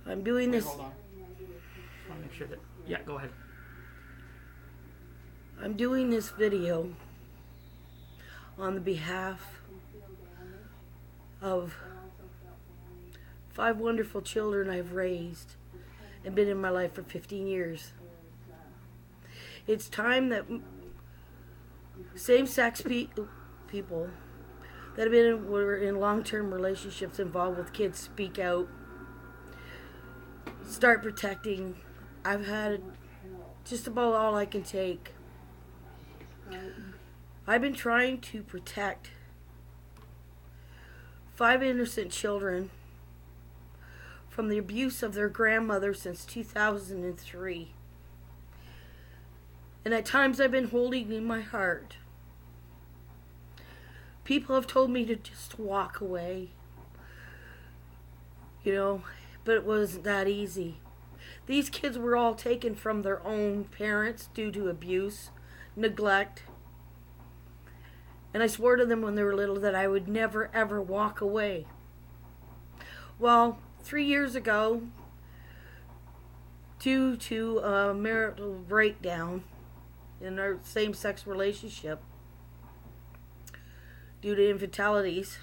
I'm doing Wait, this. hold on. Just want to make sure that. Yeah, go ahead. I'm doing this video on the behalf of 5 wonderful children I've raised and been in my life for 15 years. It's time that same-sex people that were in long-term relationships involved with kids speak out, start protecting. I've had just about all I can take. I've been trying to protect 5 innocent children from the abuse of their grandmother since 2003. And at times I've been holding in my heart. People have told me to just walk away. But it wasn't that easy. These kids were all taken from their own parents due to abuse, neglect. And I swore to them when they were little that I would never ever walk away. Well, 3 years ago, due to a marital breakdown in our same-sex relationship, due to infidelities,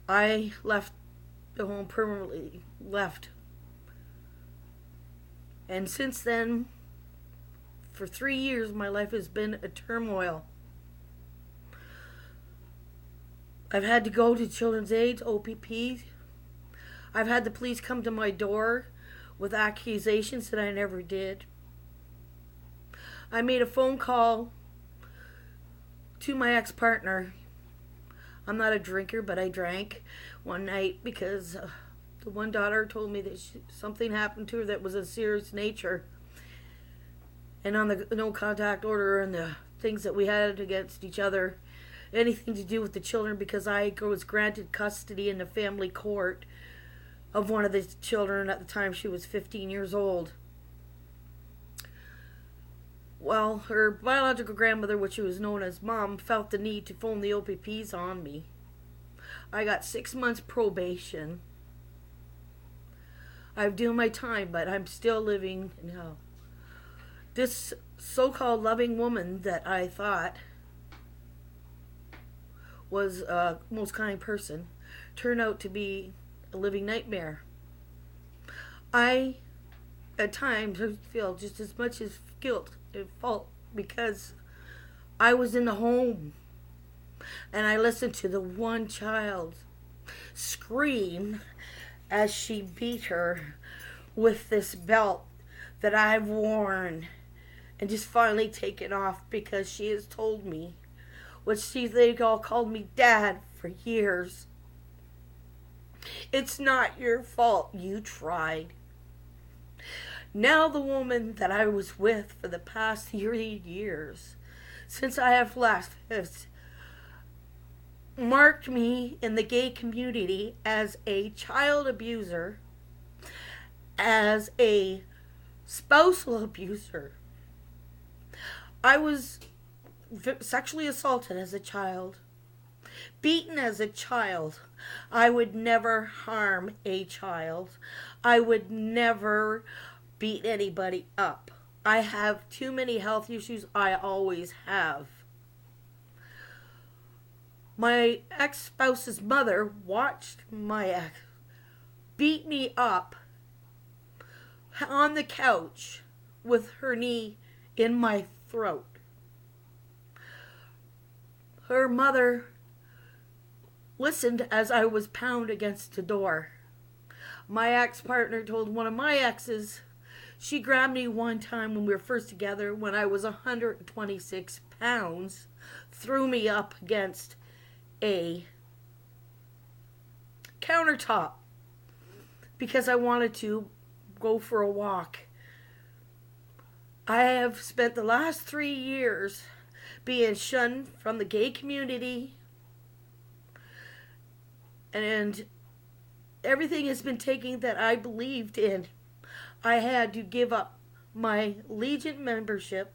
I left the home permanently, And since then, for 3 years, my life has been a turmoil. I've had to go to Children's Aid, OPP. I've had the police come to my door with accusations that I never did. I made a phone call to my ex-partner. I'm not a drinker, but I drank one night because the one daughter told me that something happened to her that was of serious nature. And on the no contact order and the things that we had against each other, anything to do with the children, because I was granted custody in the family court of one of the children. At the time she was 15 years old. Well, her biological grandmother, which was known as Mom, felt the need to phone the OPPs on me. I got 6 months probation. I've done my time, but I'm still living in hell. This so-called loving woman that I thought was a most kind person turned out to be a living nightmare. I, at times, feel just as much as guilt and fault because I was in the home and I listened to the one child scream as she beat her with this belt that I've worn and just finally taken off because she has told me what they all called me Dad for years. It's not your fault. You tried. Now the woman that I was with for the past 3 years, since I have left, has marked me in the gay community as a child abuser, as a spousal abuser. I was sexually assaulted as a child, beaten as a child. I would never harm a child. I would never beat anybody up. I have too many health issues. I always have. My ex-spouse's mother watched my ex beat me up on the couch with her knee in my throat. Her mother listened as I was pounded against the door. My ex-partner told one of my exes, she grabbed me one time when we were first together when I was 126 pounds, threw me up against a countertop because I wanted to go for a walk. I have spent the last 3 years being shunned from the gay community, and everything has been taken that I believed in. I had to give up my Legion membership.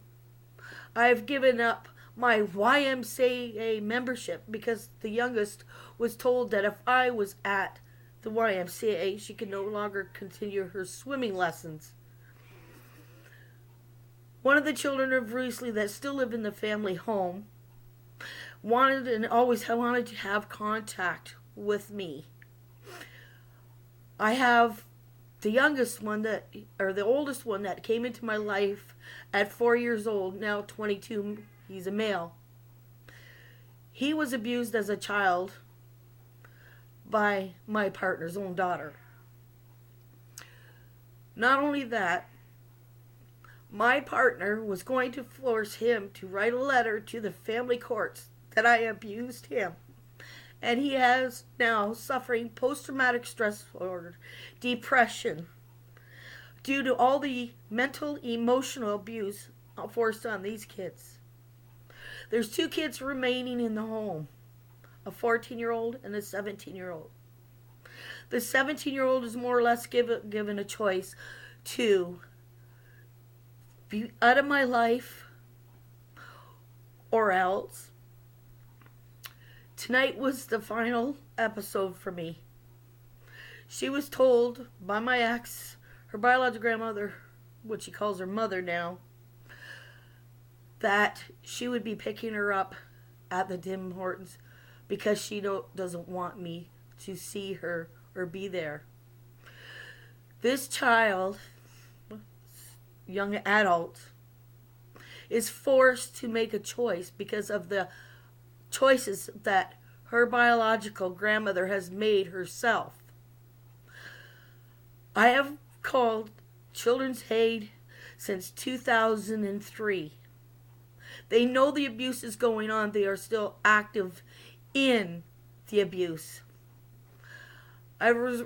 I've given up my YMCA membership because the youngest was told that if I was at the YMCA, she could no longer continue her swimming lessons. One of the children of Riesling that still live in the family home wanted and always wanted to have contact with me. I have the youngest one the oldest one that came into my life at 4 years old, now 22, he's a male. He was abused as a child by my partner's own daughter. Not only that, my partner was going to force him to write a letter to the family courts that I abused him. And he is now suffering post-traumatic stress disorder, depression, due to all the mental, emotional abuse forced on these kids. There's 2 kids remaining in the home, a 14-year-old and a 17-year-old. The 17-year-old is more or less given a choice to be out of my life or else. Tonight was the final episode for me. She was told by my ex, her biological grandmother, what she calls her mother now, that she would be picking her up at the Tim Hortons because she doesn't want me to see her or be there. This child, young adult, is forced to make a choice because of the choices that her biological grandmother has made herself. I have called Children's Aid since 2003. They know the abuse is going on. They are still active in the abuse. I was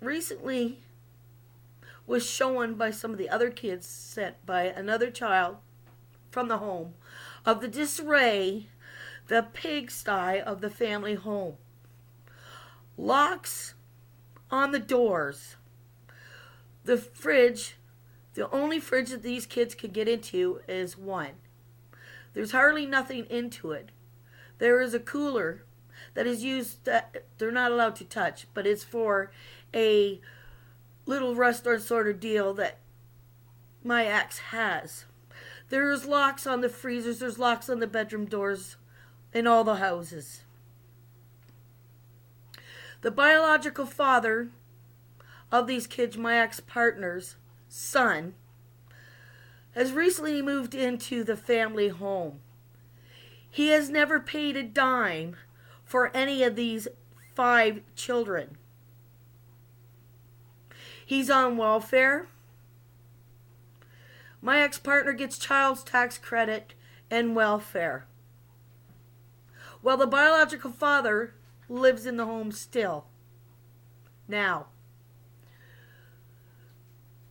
recently was shown by some of the other kids sent by another child from the home of the disarray, the pigsty of the family home. Locks on the doors. The fridge, the only fridge that these kids could get into is one. There's hardly nothing into it. There is a cooler that is used that they're not allowed to touch, but it's for a little restaurant sort of deal that my ex has. There's locks on the freezers, there's locks on the bedroom doors in all the houses. The biological father of these kids, my ex-partner's son, has recently moved into the family home. He has never paid a dime for any of these 5 children. He's on welfare. My ex-partner gets child's tax credit and welfare, while the biological father lives in the home still. Now,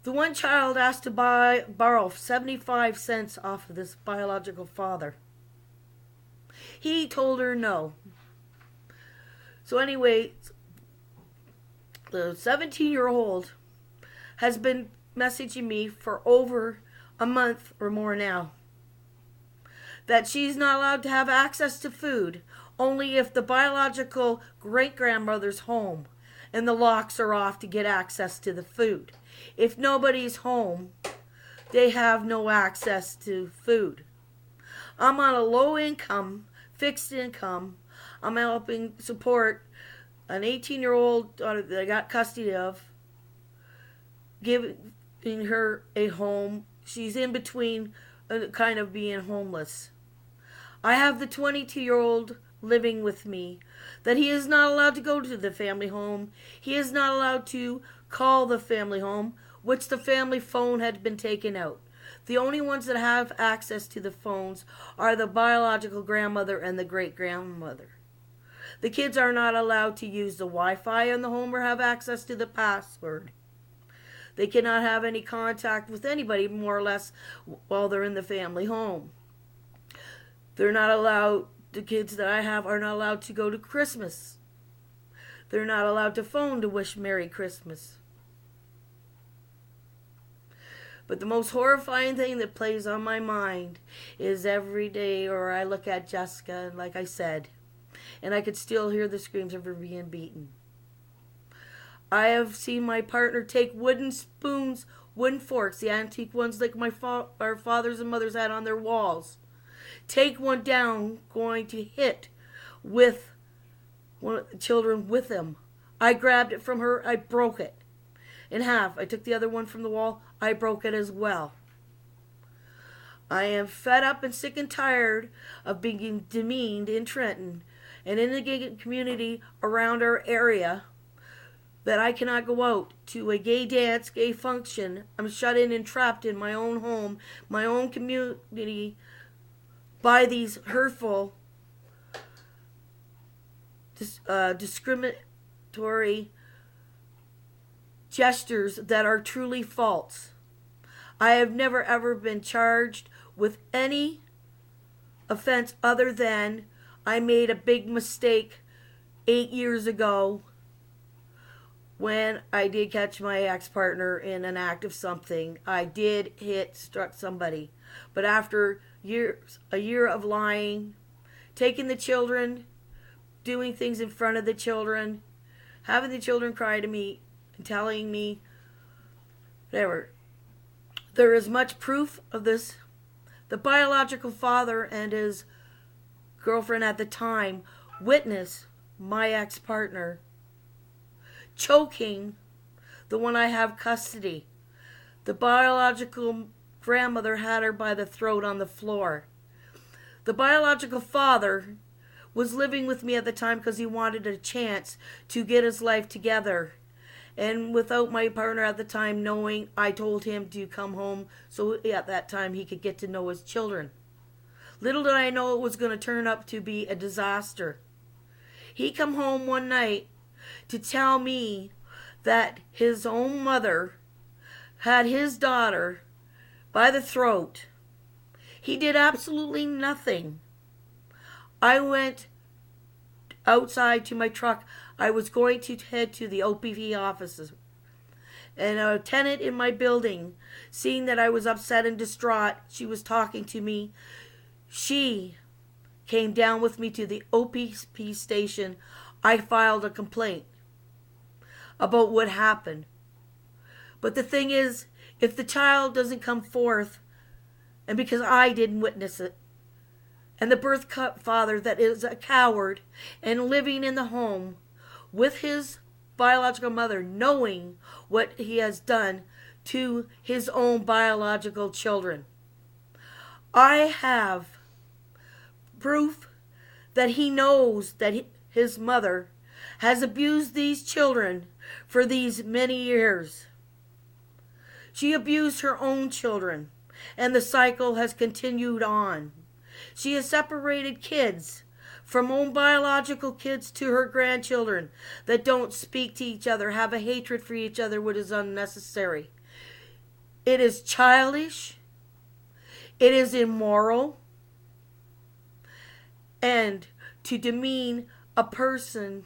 the one child asked to borrow 75 cents off of this biological father. He told her no. So anyway, the 17-year-old has been messaging me for over a month or more now that she's not allowed to have access to food only if the biological great-grandmother's home and the locks are off to get access to the food. If nobody's home, they have no access to food. I'm on a low income, fixed income. I'm helping support an 18-year-old daughter that I got custody of, giving her a home. She's in between kind of being homeless. I have the 22-year-old living with me, that he is not allowed to go to the family home. He is not allowed to call the family home, which the family phone had been taken out. The only ones that have access to the phones are the biological grandmother and the great-grandmother. The kids are not allowed to use the Wi-Fi in the home or have access to the password. They cannot have any contact with anybody, more or less, while they're in the family home. They're not allowed, the kids that I have are not allowed to go to Christmas. They're not allowed to phone to wish Merry Christmas. But the most horrifying thing that plays on my mind is every day, or I look at Jessica, and like I said, and I could still hear the screams of her being beaten. I have seen my partner take wooden spoons, wooden forks, the antique ones like our fathers and mothers had on their walls. Take one down, going to hit with one of the children with him. I grabbed it from her. I broke it in half. I took the other one from the wall. I broke it as well. I am fed up and sick and tired of being demeaned in Trenton and in the gay community around our area, that I cannot go out to a gay dance, gay function. I'm shut in and trapped in my own home, my own community, by these hurtful, discriminatory gestures that are truly false. I have never ever been charged with any offense other than I made a big mistake 8 years ago when I did catch my ex-partner in an act of something. I did struck somebody. But after a year of lying, taking the children, doing things in front of the children, having the children cry to me and telling me whatever, there is much proof of this. The biological father and his girlfriend at the time witnessed my ex-partner choking the one I have custody. The biological grandmother had her by the throat on the floor. The biological father was living with me at the time because he wanted a chance to get his life together. And without my partner at the time knowing, I told him to come home so at that time he could get to know his children. Little did I know it was going to turn up to be a disaster. He come home one night to tell me that his own mother had his daughter by the throat. He did absolutely nothing. I went outside to my truck. I was going to head to the OPV offices. And a tenant in my building, seeing that I was upset and distraught, she was talking to me. She came down with me to the OPP station. I filed a complaint about what happened. But the thing is, if the child doesn't come forth, and because I didn't witness it, and the birth father that is a coward and living in the home with his biological mother, knowing what he has done to his own biological children, I have proof that he knows that his mother has abused these children for these many years. She abused her own children, and the cycle has continued on. She has separated kids from own biological kids to her grandchildren that don't speak to each other, have a hatred for each other, which is unnecessary. It is childish. It is immoral. And to demean a person,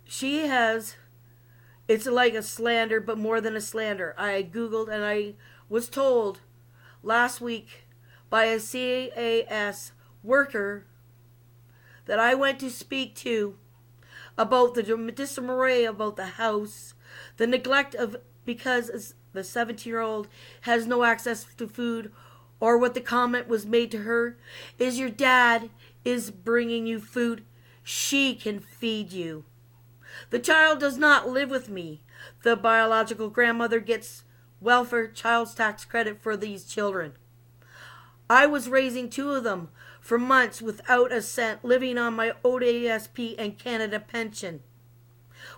she has, it's like a slander, but more than a slander. I Googled and I was told last week by a CAS worker that I went to speak to about the disarray about the house, the neglect of, because the 17-year-old has no access to food, or what the comment was made to her is, your dad is bringing you food. She can feed you. The child does not live with me. The biological grandmother gets welfare child's tax credit for these children. I was raising 2 of them for months without a cent, living on my ODSP and Canada pension.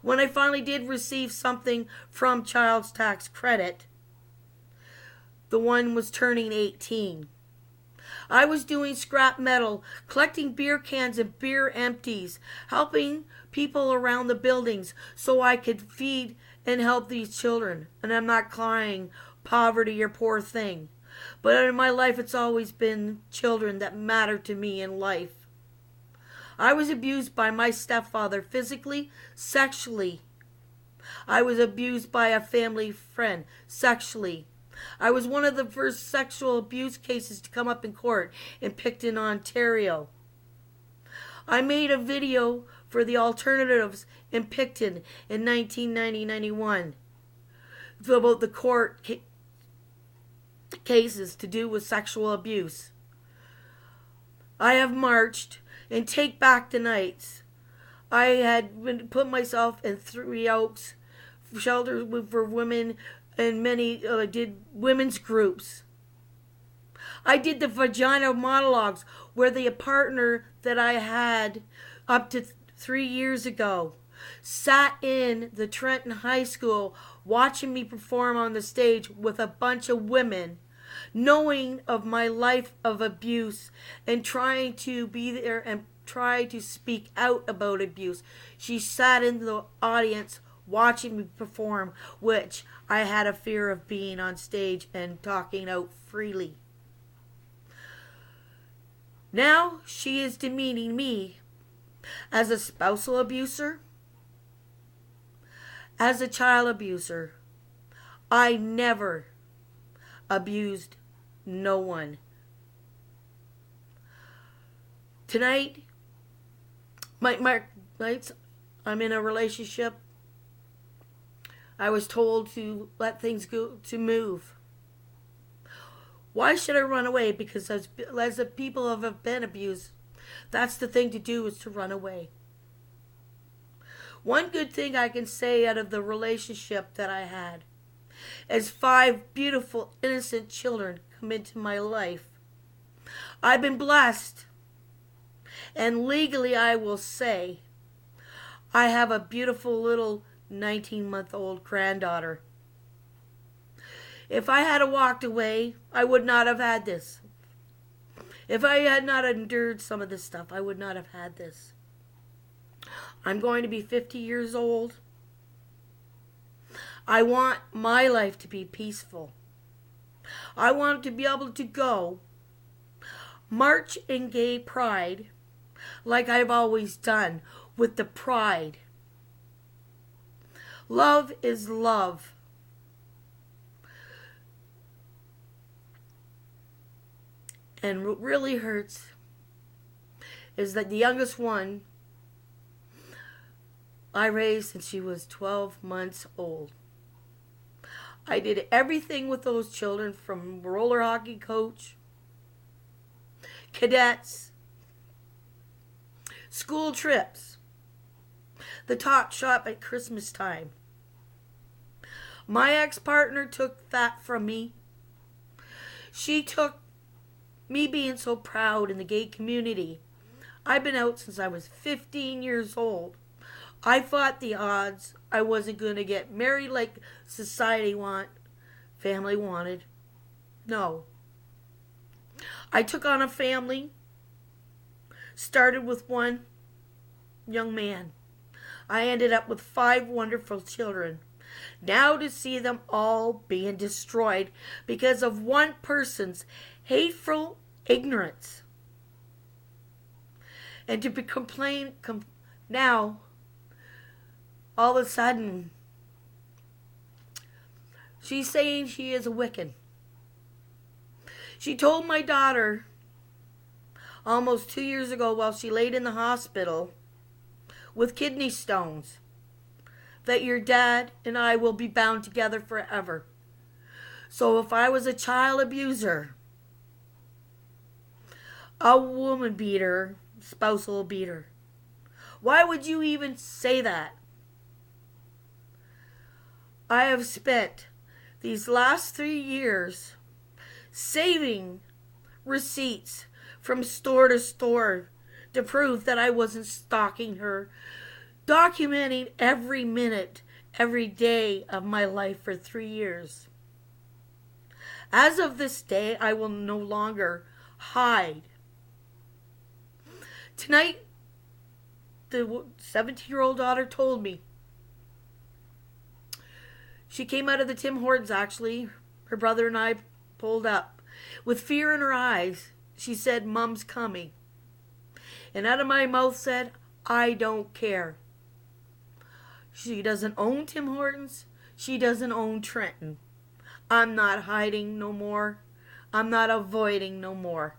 When I finally did receive something from child's tax credit, the one was turning 18. I was doing scrap metal, collecting beer cans and beer empties, helping people around the buildings so I could feed and help these children. And I'm not crying poverty or poor thing. But in my life, it's always been children that matter to me in life. I was abused by my stepfather physically, sexually. I was abused by a family friend sexually. I was one of the first sexual abuse cases to come up in court in Picton, Ontario. I made a video for the alternatives in Picton in 1990-91 about the court cases to do with sexual abuse. I have marched and take back the nights. I had put myself in Three Oaks shelters for women, and many did women's groups. I did the vagina monologues where the partner that I had up to 3 years ago sat in the Trenton High School watching me perform on the stage with a bunch of women, knowing of my life of abuse and trying to be there and try to speak out about abuse. She sat in the audience watching me perform, which I had a fear of being on stage and talking out freely. Now she is demeaning me as a spousal abuser, as a child abuser. I never abused no one. Tonight, I'm in a relationship. I was told to let things go, to move. Why should I run away? Because as the people have been abused, that's the thing to do, is to run away. One good thing I can say out of the relationship that I had is 5 beautiful, innocent children come into my life. I've been blessed. And legally, I will say, I have a beautiful little 19-month-old granddaughter. If I had walked away, I would not have had this. If I had not endured some of this stuff, I would not have had this. I'm going to be 50 years old. I want my life to be peaceful. I want to be able to go march in gay pride like I've always done, with the pride. Love is love. And what really hurts is that the youngest one I raised since she was 12 months old. I did everything with those children, from roller hockey coach, cadets, school trips, the tot shop at Christmas time. My ex-partner took that from me. She took me being so proud in the gay community. I've been out since I was 15 years old. I fought the odds. I wasn't going to get married like society family wanted. No. I took on a family. Started with one young man. I ended up with 5 wonderful children. Now to see them all being destroyed because of one person's hateful ignorance. And to be now, all of a sudden, she's saying she is a Wiccan. She told my daughter almost 2 years ago, while she laid in the hospital with kidney stones, that your dad and I will be bound together forever. So if I was a child abuser, a woman beater, spousal beater, why would you even say that? I have spent these last 3 years saving receipts from store to store to prove that I wasn't stalking her, documenting every minute, every day of my life for 3 years. As of this day, I will no longer hide. Tonight, the 17-year-old daughter told me. She came out of the Tim Hortons, actually. Her brother and I pulled up. With fear in her eyes, she said, "Mom's coming." And out of my mouth said, "I don't care." She doesn't own Tim Hortons. She doesn't own Trenton. I'm not hiding no more. I'm not avoiding no more.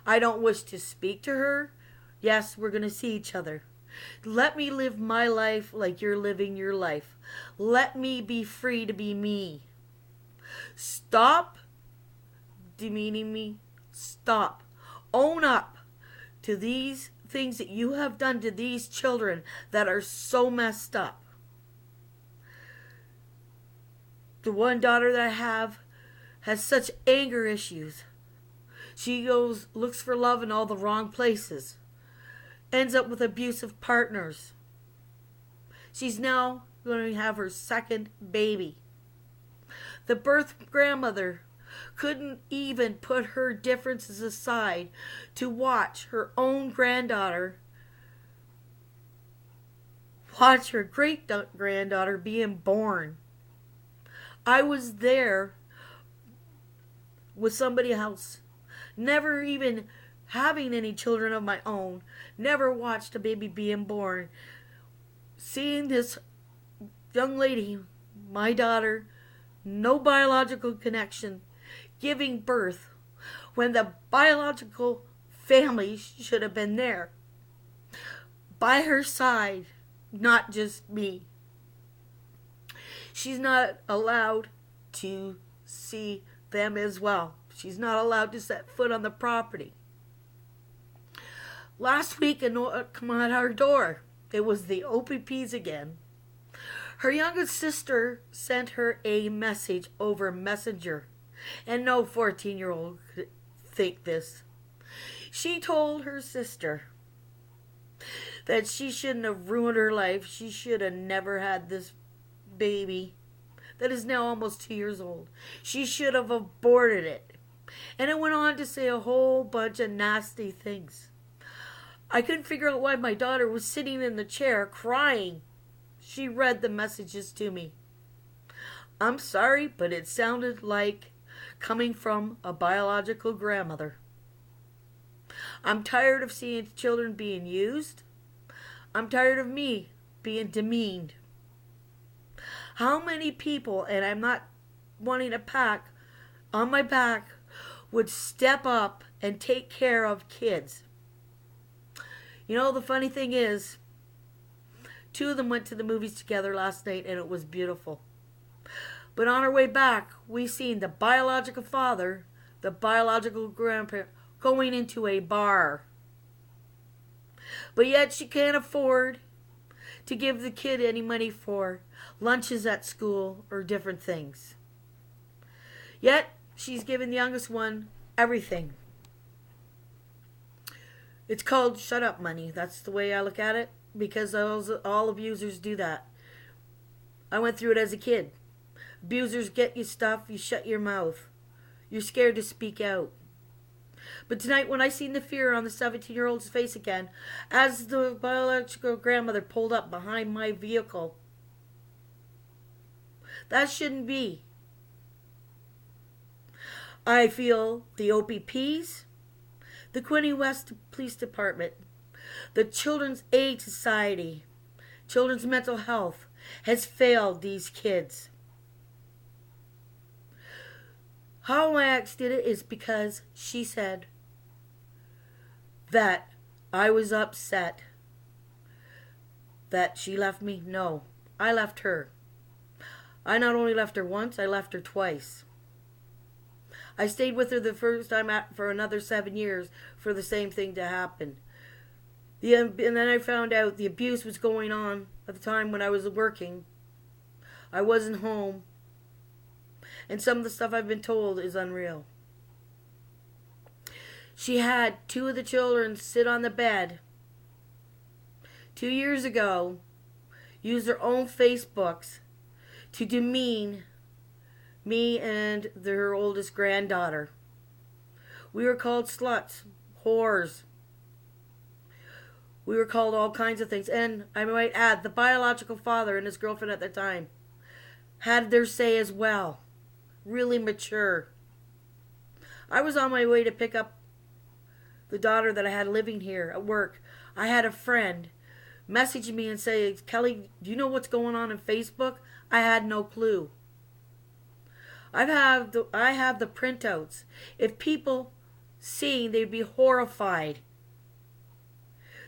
I don't wish to speak to her. Yes, we're going to see each other. Let me live my life like you're living your life. Let me be free to be me. Stop demeaning me. Stop. Own up to these things that you have done to these children that are so messed up. The one daughter that I have has such anger issues. She looks for love in all the wrong places. Ends up with abusive partners. She's now going to have her second baby. The birth grandmother couldn't even put her differences aside to watch her own granddaughter, watch her great granddaughter being born. I was there with somebody else, never even having any children of my own, never watched a baby being born. Seeing this young lady, my daughter, no biological connection, giving birth when the biological family should have been there by her side, not just me. She's not allowed to see them as well. She's not allowed to set foot on the property. Last week, a note came at our door. It was the OPPs again. Her youngest sister sent her a message over Messenger. And no 14-year-old could think this. She told her sister that she shouldn't have ruined her life. She should have never had this baby that is now almost 2 years old. She should have aborted it. And it went on to say a whole bunch of nasty things. I couldn't figure out why my daughter was sitting in the chair crying. She read the messages to me. I'm sorry, but it sounded like coming from a biological grandmother. I'm tired of seeing children being used. I'm tired of me being demeaned. How many people, and I'm not wanting to pack on my back, would step up and take care of kids? You know, the funny thing is, 2 of them went to the movies together last night, and it was beautiful. But on our way back, we seen the biological father, the biological grandparent, going into a bar. But yet she can't afford to give the kid any money for lunches at school or different things. Yet she's given the youngest one everything. It's called shut up money. That's the way I look at it, because all abusers do that. I went through it as a kid. Abusers get you stuff, you shut your mouth. You're scared to speak out. But tonight, when I seen the fear on the 17-year-old's face again, as the biological grandmother pulled up behind my vehicle, that shouldn't be. I feel the OPPs, the Quinte West Police Department, the Children's Aid Society, Children's Mental Health has failed these kids. How my ex did it is because she said that I was upset that she left me. No, I left her. I not only left her once, I left her twice. I stayed with her the first time for another 7 years for the same thing to happen. And then I found out the abuse was going on at the time when I was working. I wasn't home. And some of the stuff I've been told is unreal. She had 2 of the children sit on the bed 2 years ago, use their own Facebooks to demean me and their oldest granddaughter. We were called sluts, whores. We were called all kinds of things. And I might add, the biological father and his girlfriend at the time had their say as well. Really mature. I was on my way to pick up the daughter that I had living here at work. I had a friend message me and say, Kelly, do you know what's going on Facebook? I had no clue. I have the printouts. If people see, they'd be horrified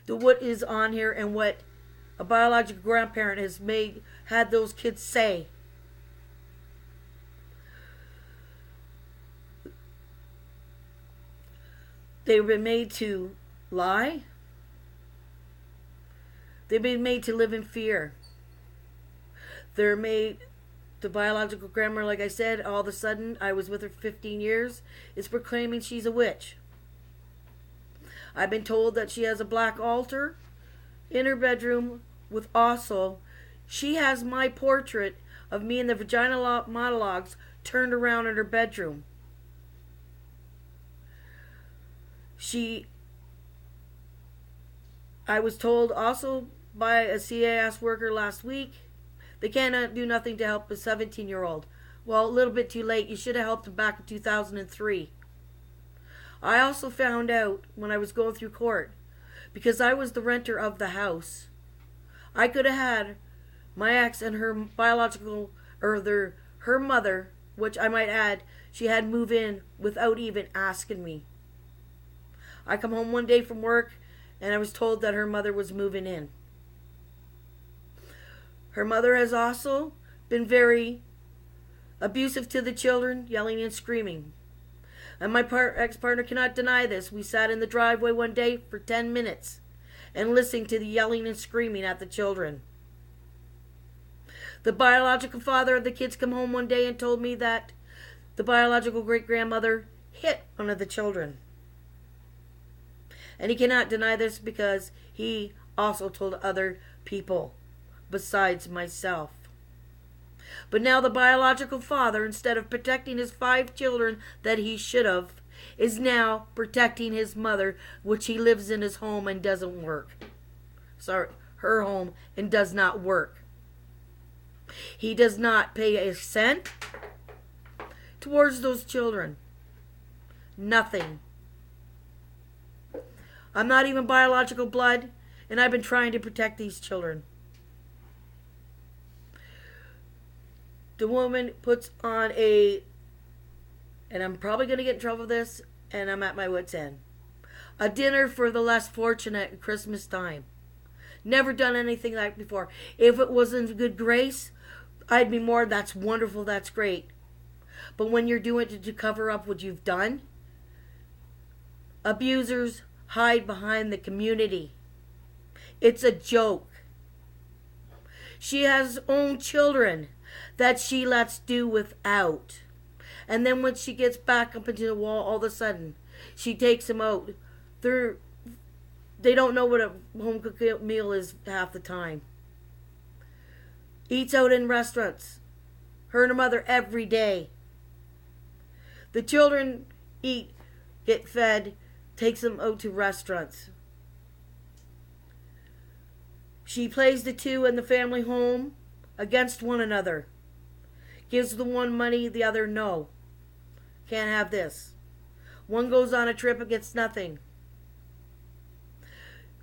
what is on here and what a biological grandparent has had those kids say. They've been made to lie. They've been made to live in fear. They're made, the biological grandmother, like I said, all of a sudden, I was with her for 15 years, is proclaiming she's a witch. I've been told that she has a black altar in her bedroom with also, she has my portrait of me in the vagina monologues turned around in her bedroom. I was told also by a CAS worker last week, they cannot do nothing to help a 17-year-old. Well, a little bit too late. You should have helped him back in 2003. I also found out when I was going through court, because I was the renter of the house, I could have had my ex and her biological, or her mother, which I might add, she had moved in without even asking me. I come home one day from work and I was told that her mother was moving in. Her mother has also been very abusive to the children, yelling and screaming. And my ex-partner cannot deny this. We sat in the driveway one day for 10 minutes and listening to the yelling and screaming at the children. The biological father of the kids come home one day and told me that the biological great-grandmother hit one of the children. And he cannot deny this because he also told other people besides myself. But now the biological father, instead of protecting his 5 children that he should have, is now protecting his mother, which he lives in his home and doesn't work. Sorry, her home and does not work. He does not pay a cent towards those children. Nothing. I'm not even biological blood, and I've been trying to protect these children. The woman puts on and I'm probably going to get in trouble with this, and I'm at my wit's end, a dinner for the less fortunate at Christmas time. Never done anything like that before. If it wasn't good grace, I'd be more, that's wonderful, that's great. But when you're doing it to cover up what you've done, abusers hide behind the community. It's a joke. She has own children that she lets do without. And then when she gets back up into the wall, all of a sudden, she takes them out. They don't know what a home cooked meal is half the time. Eats out in restaurants. Her and her mother every day. The children eat, get fed, takes them out to restaurants. She plays the two in the family home against one another. Gives the one money, the other no. Can't have this. One goes on a trip and gets nothing.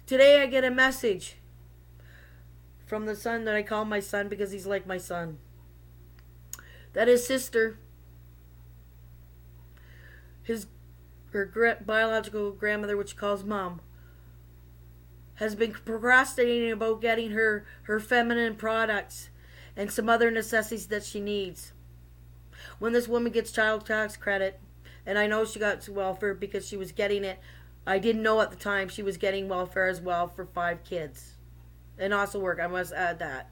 Today I get a message from the son that I call my son because he's like my son. That his sister, her biological grandmother, which she calls mom, has been procrastinating about getting her feminine products and some other necessities that she needs. When this woman gets child tax credit, and I know she got welfare because she was getting it, I didn't know at the time she was getting welfare as well for 5 kids. And also work, I must add that.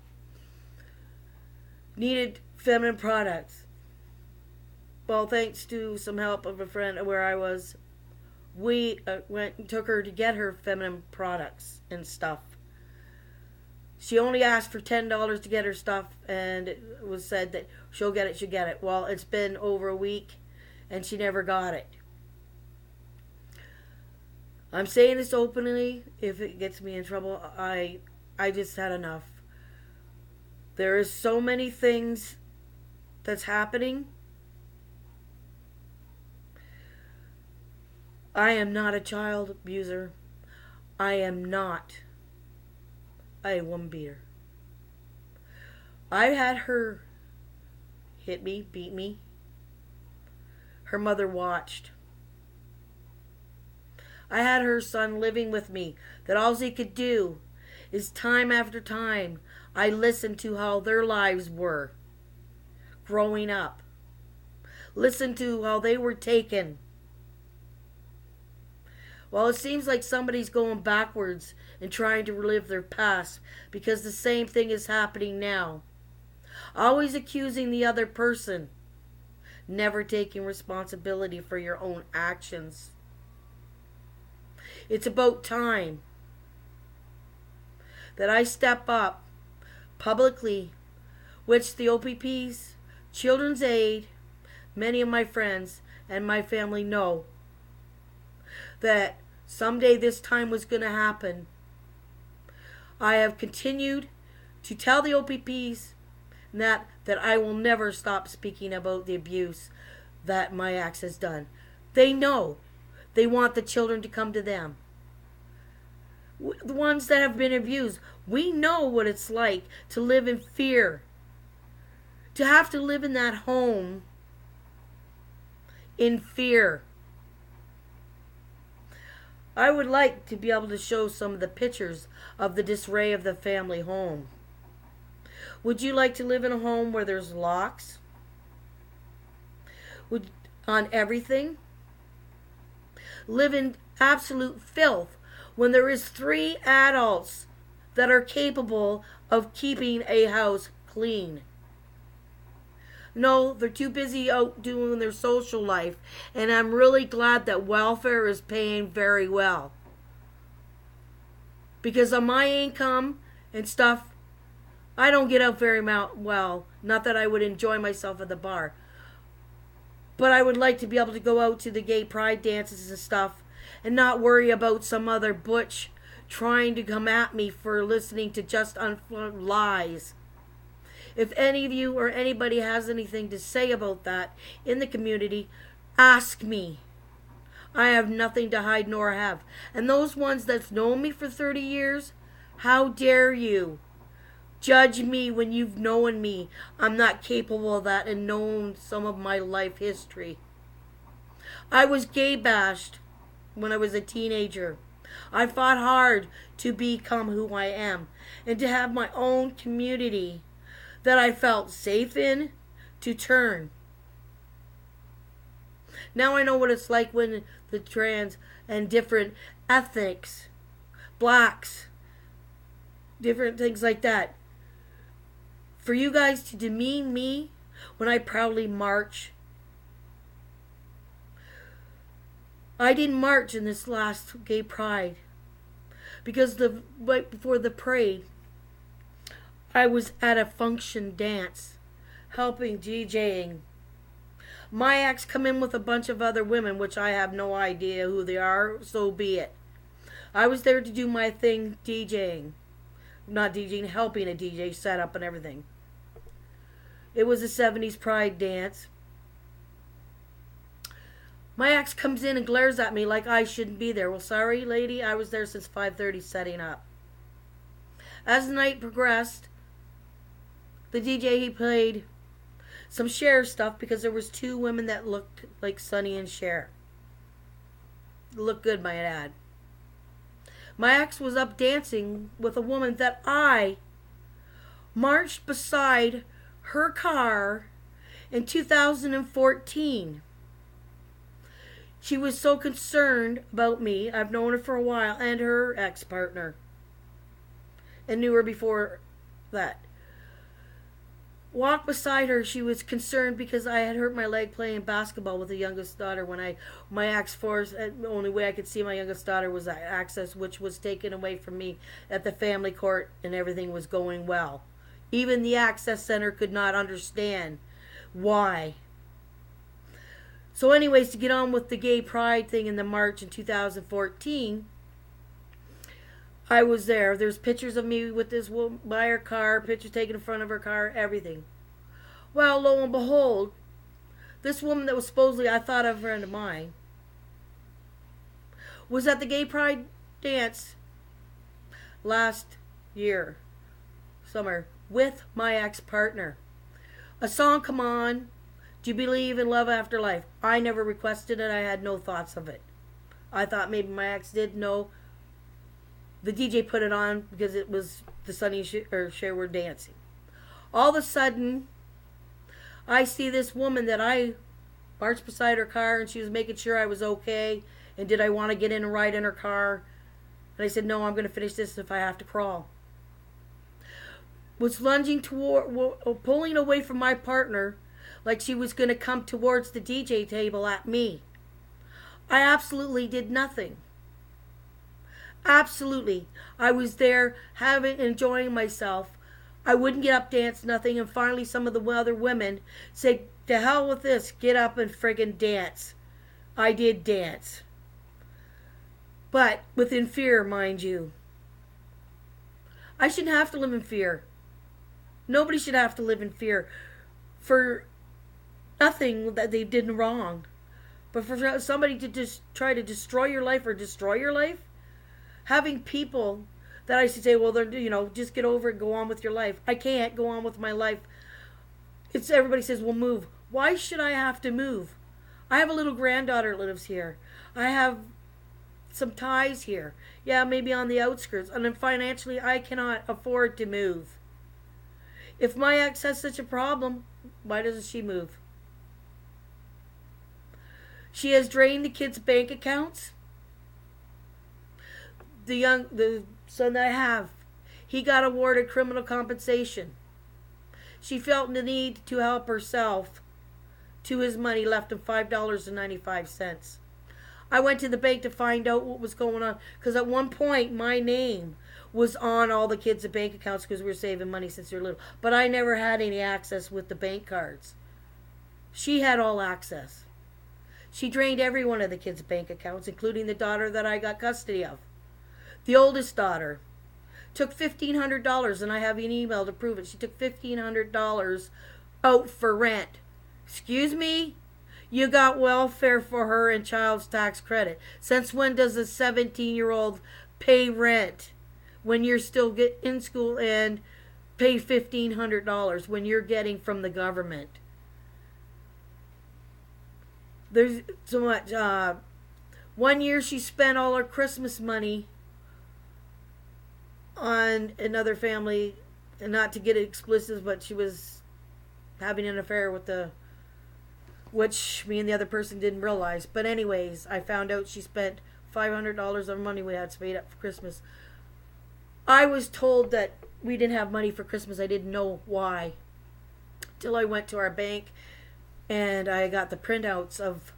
Needed feminine products. Well, thanks to some help of a friend where I was, we went and took her to get her feminine products and stuff. She only asked for $10 to get her stuff, and it was said that she'll get it. Well, it's been over a week, and she never got it. I'm saying this openly. If it gets me in trouble, I just had enough. There is so many things that's happening. I am not a child abuser. I am not a woman beater. I had her hit me, beat me. Her mother watched. I had her son living with me, that all he could do is time after time I listened to how their lives were growing up. Listen to how they were taken. Well, it seems like somebody's going backwards and trying to relive their past, because the same thing is happening now. Always accusing the other person, never taking responsibility for your own actions. It's about time that I step up publicly, which the OPPs, Children's Aid, many of my friends and my family know that someday this time was going to happen. I have continued to tell the OPPs that I will never stop speaking about the abuse that my ex has done. They know. They want the children to come to them. The ones that have been abused, we know what it's like to live in fear. To have to live in that home in fear. I would like to be able to show some of the pictures of the disarray of the family home. Would you like to live in a home where there's locks on everything? Live in absolute filth when there is 3 adults that are capable of keeping a house clean? No, they're too busy out doing their social life, and I'm really glad that welfare is paying very well. Because on my income and stuff, I don't get out very well. Not that I would enjoy myself at the bar. But I would like to be able to go out to the gay pride dances and stuff and not worry about some other butch trying to come at me for listening to just unformed lies. If any of you or anybody has anything to say about that in the community, ask me. I have nothing to hide nor have. And those ones that's known me for 30 years, how dare you judge me when you've known me? I'm not capable of that and known some of my life history. I was gay bashed when I was a teenager. I fought hard to become who I am and to have my own community that I felt safe in to turn. Now I know what it's like when the trans and different ethnics, blacks, different things like that, for you guys to demean me when I proudly march. I didn't march in this last gay pride because right before the parade, I was at a function dance, helping DJing. My ex come in with a bunch of other women, which I have no idea who they are, so be it. I was there to do my thing DJing. Not DJing, helping a DJ set up and everything. It was a 70s pride dance. My ex comes in and glares at me like I shouldn't be there. Well, sorry, lady, I was there since 5:30 setting up. As the night progressed, the DJ, he played some Cher stuff because there was 2 women that looked like Sonny and Cher. Looked good, might add. My ex was up dancing with a woman that I marched beside her car in 2014. She was so concerned about me. I've known her for a while, and her ex-partner, and knew her before that. Walked beside her. She was concerned because I had hurt my leg playing basketball with the youngest daughter when my ex forced, the only way I could see my youngest daughter was access, which was taken away from me at the family court, and everything was going well. Even the access center could not understand why. So anyways, to get on with the gay pride thing in the March in 2014, I was there. There's pictures of me with this woman by her car, pictures taken in front of her car, everything. Well, lo and behold, this woman that was supposedly, I thought, a friend of mine, was at the gay pride dance last year, summer, with my ex-partner. A song come on, Do You Believe in Love After Life? I never requested it. I had no thoughts of it. I thought maybe my ex did. No, the DJ put it on because it was the Sonny or Cher were dancing. All of a sudden, I see this woman that I marched beside her car, and she was making sure I was okay, and did I want to get in and ride in her car. And I said, no, I'm going to finish this if I have to crawl. Was lunging toward, pulling away from my partner like she was going to come towards the DJ table at me. I absolutely did nothing. Absolutely. I was there enjoying myself. I wouldn't get up, dance, nothing. And finally some of the other women said, to hell with this, get up and friggin' dance. I did dance. But within fear, mind you. I shouldn't have to live in fear. Nobody should have to live in fear for nothing that they did wrong. But for somebody to just try to destroy your life or destroy your life, having people that I should say, well, they're, just get over it, go on with your life. I can't go on with my life. It's everybody says, well, move. Why should I have to move? I have a little granddaughter that lives here. I have some ties here. Yeah, maybe on the outskirts. And then financially, I cannot afford to move. If my ex has such a problem, why doesn't she move? She has drained the kids' bank accounts. The son that I have, he got awarded criminal compensation. She felt the need to help herself to his money, left him $5.95. I went to the bank to find out what was going on, because at one point my name was on all the kids' bank accounts because we were saving money since they were little. But I never had any access with the bank cards. She had all access. She drained every one of the kids' bank accounts, including the daughter that I got custody of. The oldest daughter took $1,500, and I have an email to prove it. She took $1,500 out for rent. Excuse me? You got welfare for her and child's tax credit. Since when does a 17-year-old pay rent when you're still in school and pay $1,500 when you're getting from the government? There's so much. 1 year she spent all her Christmas money on another family, and not to get explicit, but she was having an affair with which me and the other person didn't realize. But anyways, I found out she spent $500 of money we had paid up for Christmas. I was told that we didn't have money for Christmas. I didn't know why. Till I went to our bank and I got the printouts of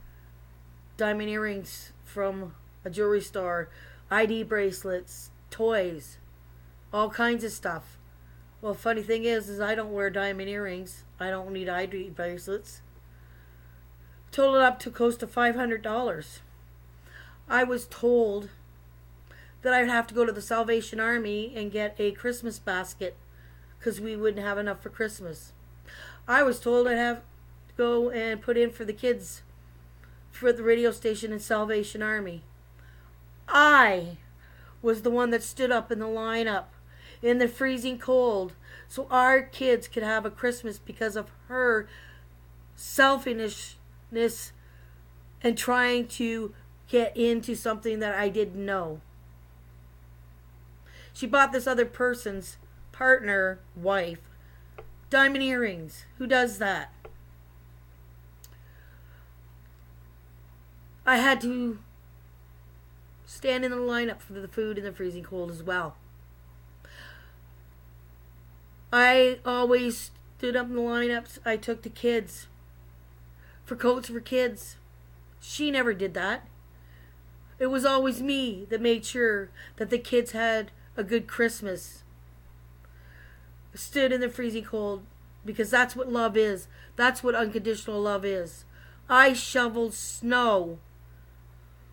diamond earrings from a jewelry store, ID bracelets, toys, all kinds of stuff. Well, funny thing is I don't wear diamond earrings. I don't need ID bracelets. Totaled up to close to $500. I was told that I'd have to go to the Salvation Army and get a Christmas basket because we wouldn't have enough for Christmas. I was told I'd have to go and put in for the kids for the radio station in Salvation Army. I was the one that stood up in the lineup in the freezing cold so our kids could have a Christmas because of her selfishness and trying to get into something that I didn't know. She bought this other person's partner, wife, diamond earrings. Who does that? I had to stand in the lineup for the food in the freezing cold as well. I always stood up in the lineups. I took the kids for coats for kids. She never did that. It was always me that made sure that the kids had a good Christmas. I stood in the freezing cold because that's what love is. That's what unconditional love is. I shoveled snow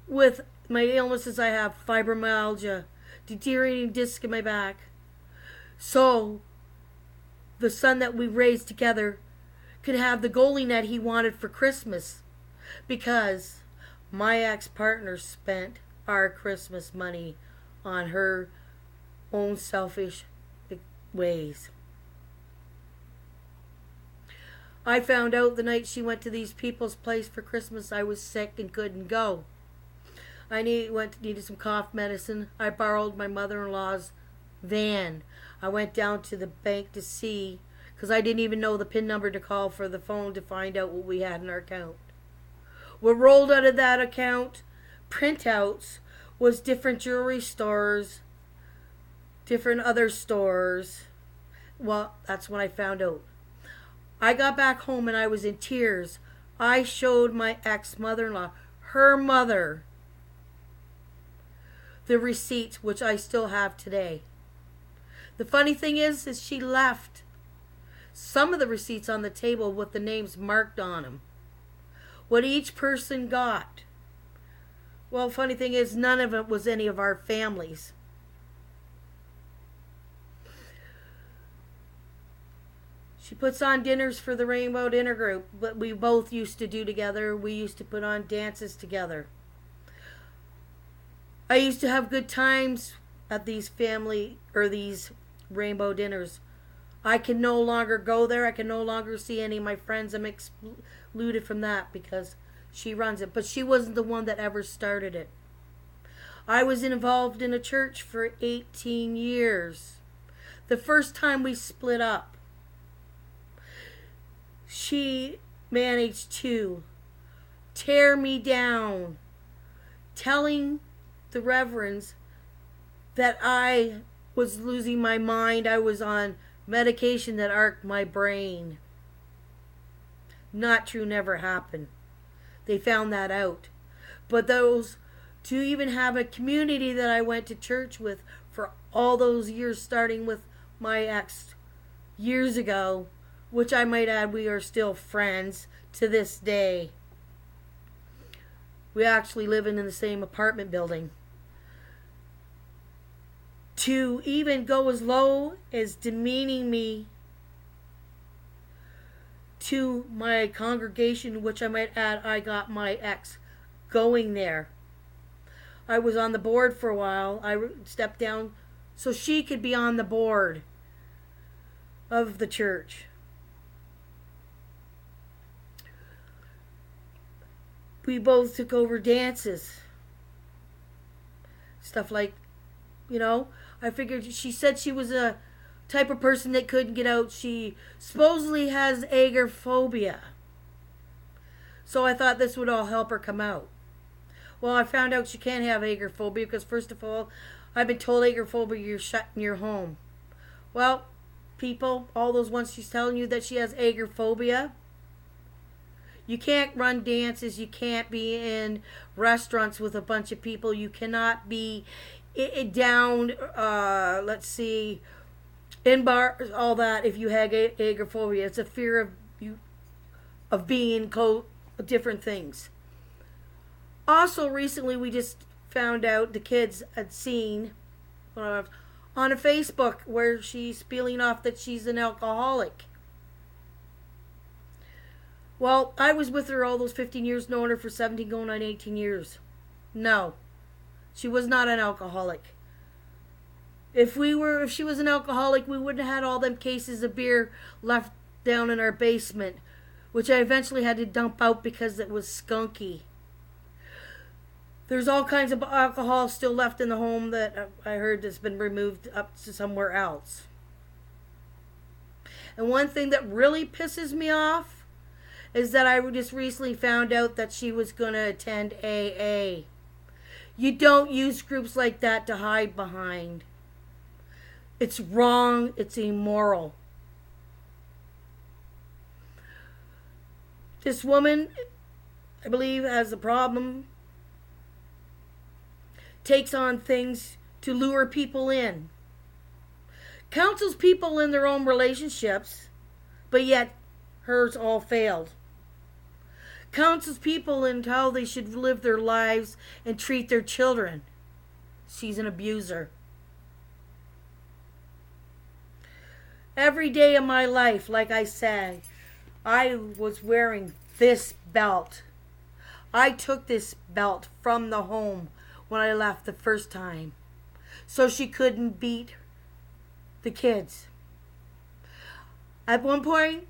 with my illnesses. I have fibromyalgia, deteriorating disc in my back. So the son that we raised together could have the goalie net he wanted for Christmas because my ex-partner spent our Christmas money on her own selfish ways. I found out the night she went to these people's place for Christmas I was sick and couldn't go. Needed some cough medicine. I borrowed my mother-in-law's van. I went down to the bank to see, because I didn't even know the PIN number to call for the phone to find out what we had in our account. What rolled out of that account, printouts, was different jewelry stores, different other stores. Well, that's when I found out. I got back home and I was in tears. I showed my ex-mother-in-law, her mother, the receipts, which I still have today. The funny thing is she left some of the receipts on the table with the names marked on them. What each person got. Well, funny thing is, none of it was any of our families. She puts on dinners for the Rainbow Dinner Group, but we both used to do together. We used to put on dances together. I used to have good times at these Rainbow Dinners. I can no longer go there. I can no longer see any of my friends. I'm excluded from that because she runs it. But she wasn't the one that ever started it. I was involved in a church for 18 years. The first time we split up, she managed to tear me down, telling the reverends that I was losing my mind. I was on medication that arced my brain. Not true, never happened. They found that out. But to even have a community that I went to church with for all those years, starting with my ex years ago, which I might add, we are still friends to this day. We actually live in the same apartment building. To even go as low as demeaning me to my congregation, which I might add, I got my ex going there. I was on the board for a while. I stepped down so she could be on the board of the church. We both took over dances. Stuff like, I figured she said she was a type of person that couldn't get out. She supposedly has agoraphobia. So I thought this would all help her come out. Well, I found out she can't have agoraphobia because, first of all, I've been told agoraphobia, you're shut in your home. Well, people, all those ones she's telling you that she has agoraphobia, you can't run dances. You can't be in restaurants with a bunch of people. You cannot be down, in bars, all that, if you have agoraphobia. It's a fear of being different things. Also, recently we just found out the kids had seen on a Facebook where she's spilling off that she's an alcoholic. Well, I was with her all those 15 years, knowing her for 17, going on 18 years. No, she was not an alcoholic. If she was an alcoholic, we wouldn't have had all them cases of beer left down in our basement, which I eventually had to dump out because it was skunky. There's all kinds of alcohol still left in the home that I heard that's been removed up to somewhere else. And one thing that really pisses me off is that I just recently found out that she was going to attend AA. You don't use groups like that to hide behind. It's wrong. It's immoral. This woman, I believe, has a problem. Takes on things to lure people in. Counsels people in their own relationships, but yet hers all failed. Counsels people in how they should live their lives and treat their children. She's an abuser. Every day of my life, like I said, I was wearing this belt. I took this belt from the home when I left the first time, so she couldn't beat the kids. At one point,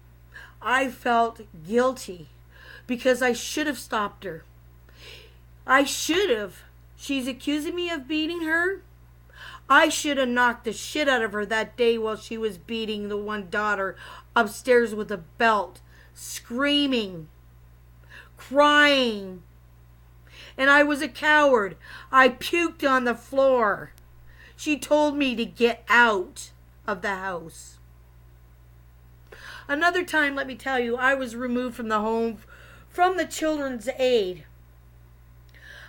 I felt guilty because I should have stopped her. I should have She's accusing me of beating her. I should have knocked the shit out of her that day while she was beating the one daughter upstairs with a belt, screaming, crying. And I was a coward. I puked on the floor. She told me to get out of the house. Another time, let me tell you, I was removed from the home from the Children's Aid.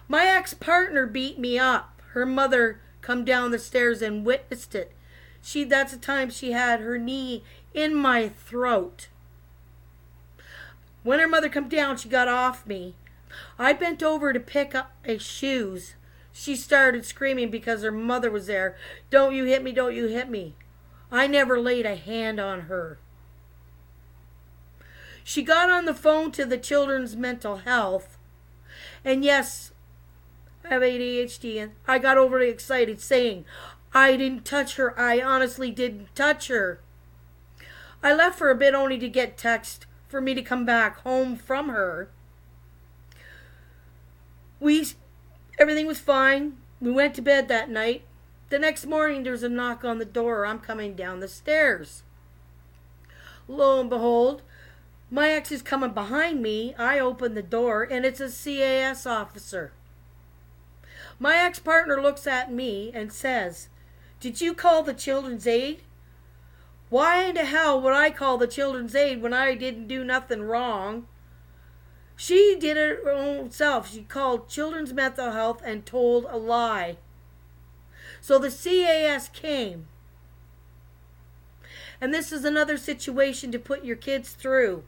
My ex-partner beat me up. Her mother come down the stairs and witnessed it. That's the time she had her knee in my throat. When her mother come down, she got off me. I bent over to pick up my shoes. She started screaming because her mother was there. Don't you hit me, don't you hit me. I never laid a hand on her. She got on the phone to the Children's Mental Health. And yes, I have ADHD, and I got overly excited saying, I didn't touch her. I honestly didn't touch her. I left for a bit only to get text for me to come back home from her. Everything was fine. We went to bed that night. The next morning, there's a knock on the door. I'm coming down the stairs. Lo and behold, my ex is coming behind me. I open the door, and it's a CAS officer. My ex-partner looks at me and says, did you call the Children's Aid? Why in the hell would I call the Children's Aid when I didn't do nothing wrong? She did it her own self. She called Children's Mental Health and told a lie. So the CAS came. And this is another situation to put your kids through.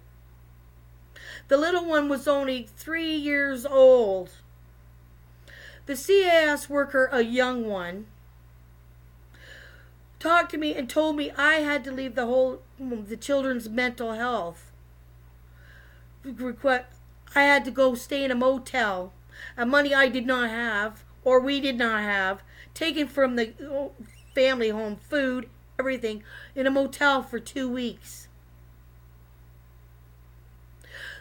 The little one was only 3 years old. The CAS worker, a young one, talked to me and told me I had to leave the Children's Mental Health. I had to go stay in a motel, and money I did not have, or we did not have, taken from the family home, food, everything, in a motel for 2 weeks.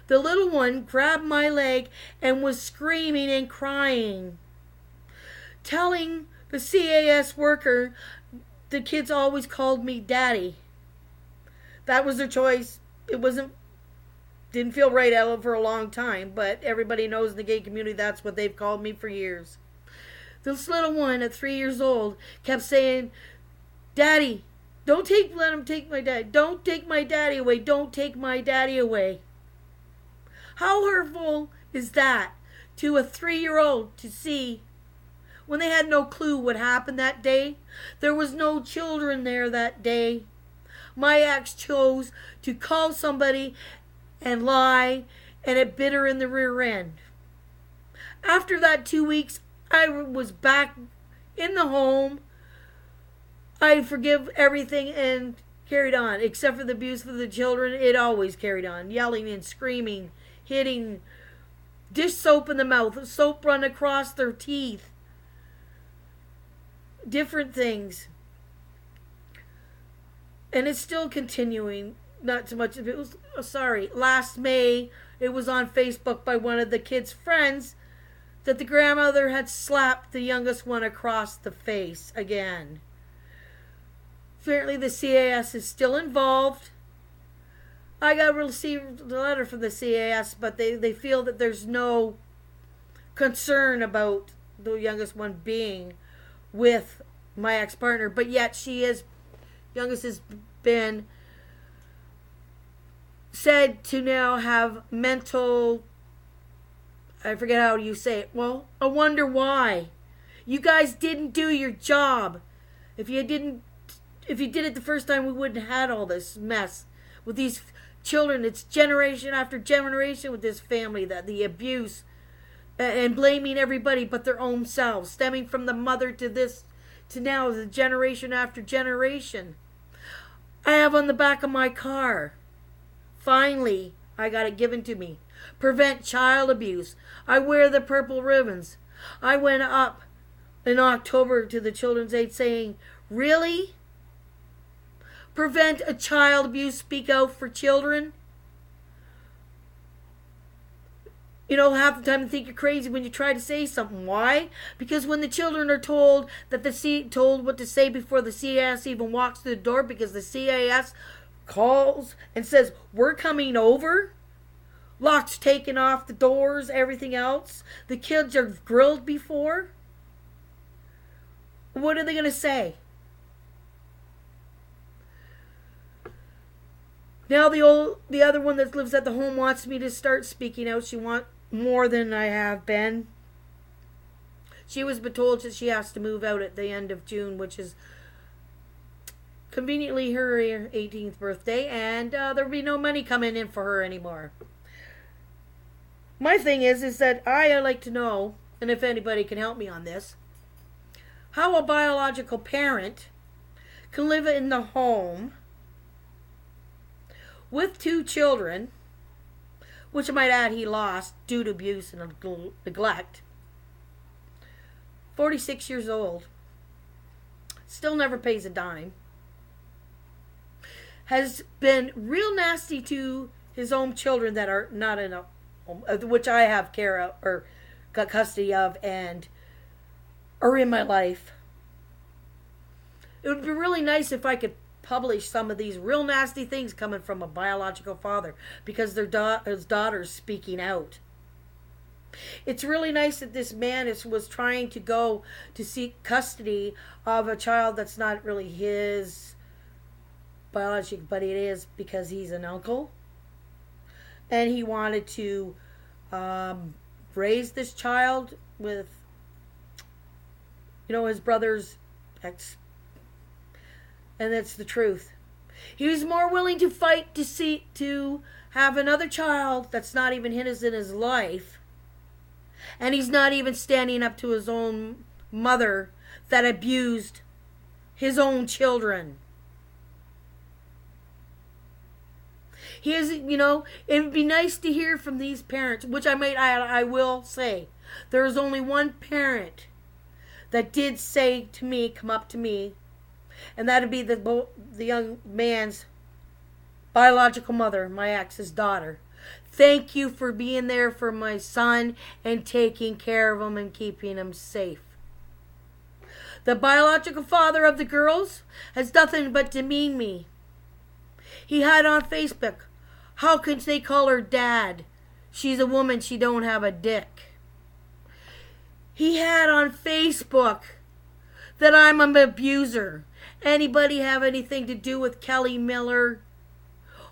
The little one grabbed my leg and was screaming and crying, telling the CAS worker the kids always called me Daddy. That was their choice. Didn't feel right out for a long time, but everybody knows in the gay community that's what they've called me for years. This little one at 3 years old kept saying, Daddy, let him take my dad. Don't take my daddy away. Don't take my daddy away. How hurtful is that to a 3-year-old to see when they had no clue what happened that day? There was no children there that day. My ex chose to call somebody and lie, and it bit her in the rear end. After that 2 weeks, I was back in the home. I forgive everything and carried on, except for the abuse of the children. It always carried on, yelling and screaming, hitting, dish soap in the mouth, soap run across their teeth, different things. And it's still continuing. Not so much. It was last May, it was on Facebook by one of the kids' friends that the grandmother had slapped the youngest one across the face again. Apparently the CAS is still involved. I received a letter from the CAS, but they feel that there's no concern about the youngest one being with my ex-partner, but yet youngest has been said to now have mental, I forget how you say it. Well, I wonder why. You guys didn't do your job. If you did it the first time, we wouldn't have had all this mess with these children. It's generation after generation with this family, that the abuse and blaming everybody but their own selves, stemming from the mother to now the generation after generation. I have on the back of my car, finally, I got it given to me. Prevent child abuse. I wear the purple ribbons. I went up in October to the Children's Aid saying, really? Prevent a child abuse, speak out for children? half the time they think you're crazy when you try to say something. Why? Because when the children are told told what to say before the CAS even walks through the door, because the CAS calls and says, we're coming over, locks taken off the doors, everything else, the kids are grilled before, what are they going to say? Now the other one that lives at the home wants me to start speaking out. She wants more than I have been. She was told that she has to move out at the end of June, which is conveniently her 18th birthday, and there'll be no money coming in for her anymore. My thing is that I like to know, and if anybody can help me on this, how a biological parent can live in the home with 2 children, which I might add he lost due to abuse and neglect. 46 years old. Still never pays a dime. Has been real nasty to his own children that are not in a home, which I have care of, or got custody of, and are in my life. It would be really nice if I could publish some of these real nasty things coming from a biological father, because his daughter's speaking out. It's really nice that this man was trying to go to seek custody of a child that's not really his biological, but it is because he's an uncle. And he wanted to raise this child with, his brother's ex. And that's the truth. He was more willing to fight to have another child that's not even his in his life. And he's not even standing up to his own mother that abused his own children. He is, it would be nice to hear from these parents, which I will say, there is only one parent that did say to me, come up to me, and that would be the young man's biological mother, my ex's daughter. Thank you for being there for my son and taking care of him and keeping him safe. The biological father of the girls has nothing but demeaned me. He had on Facebook, how can they call her dad? She's a woman, she don't have a dick. He had on Facebook that I'm an abuser. Anybody have anything to do with Kelly Miller,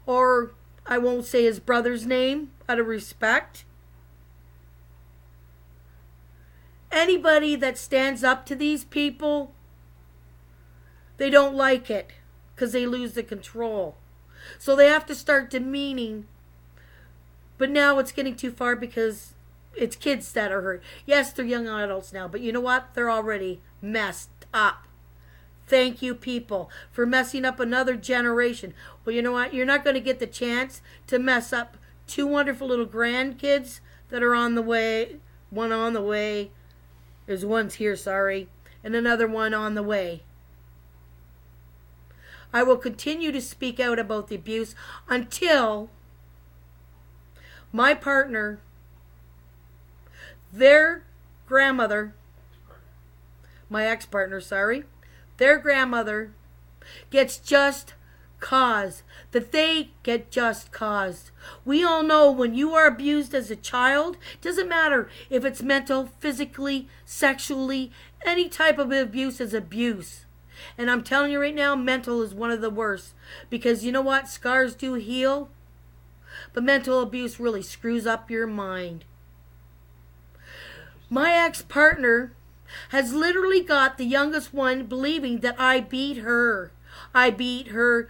or I won't say his brother's name out of respect? Anybody that stands up to these people, they don't like it because they lose the control. So they have to start demeaning. But now it's getting too far because it's kids that are hurt. Yes, they're young adults now, but you know what? They're already messed up. Thank you, people, for messing up another generation. Well, you know what? You're not going to get the chance to mess up 2 wonderful little grandkids that are on the way. One on the way. There's one's here, sorry. And another one on the way. I will continue to speak out about the abuse until my partner, their grandmother, my ex-partner, their grandmother gets just cause, that they get just cause. We all know when you are abused as a child, doesn't matter if it's mental, physically, sexually, any type of abuse is abuse. And I'm telling you right now, mental is one of the worst. Because you know what? Scars do heal. But mental abuse really screws up your mind. My ex-partner has literally got the youngest one believing that I beat her. I beat her,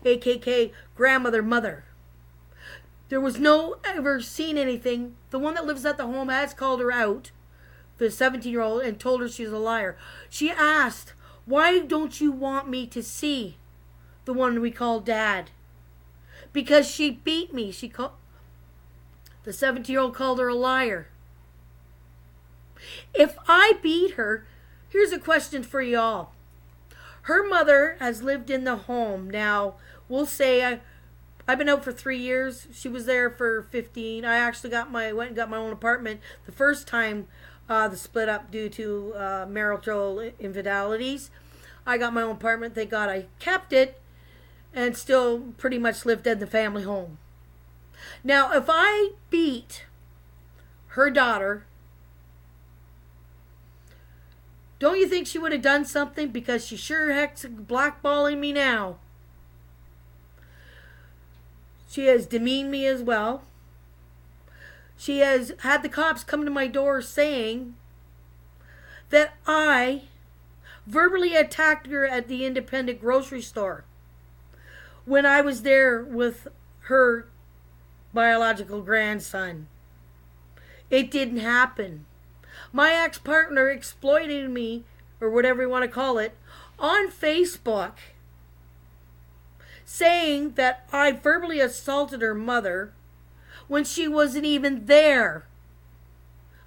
AKA grandmother, mother. There was no ever seen anything. The one that lives at the home has called her out, the 17-year-old, and told her she's a liar. She asked, why don't you want me to see the one we call Dad? Because she beat me. The 17-year-old called her a liar. If I beat her, here's a question for y'all. Her mother has lived in the home now, we'll say I've been out for 3 years. She was there for 15. I actually went and got my own apartment the first time the split up due to marital infidelities. I got my own apartment. Thank God I kept it and still pretty much lived in the family home. Now, if I beat her daughter, don't you think she would have done something? Because she sure heck's blackballing me now. She has demeaned me as well. She has had the cops come to my door saying that I verbally attacked her at the independent grocery store when I was there with her biological grandson. It didn't happen. My ex-partner exploited me, or whatever you want to call it, on Facebook, saying that I verbally assaulted her mother when she wasn't even there.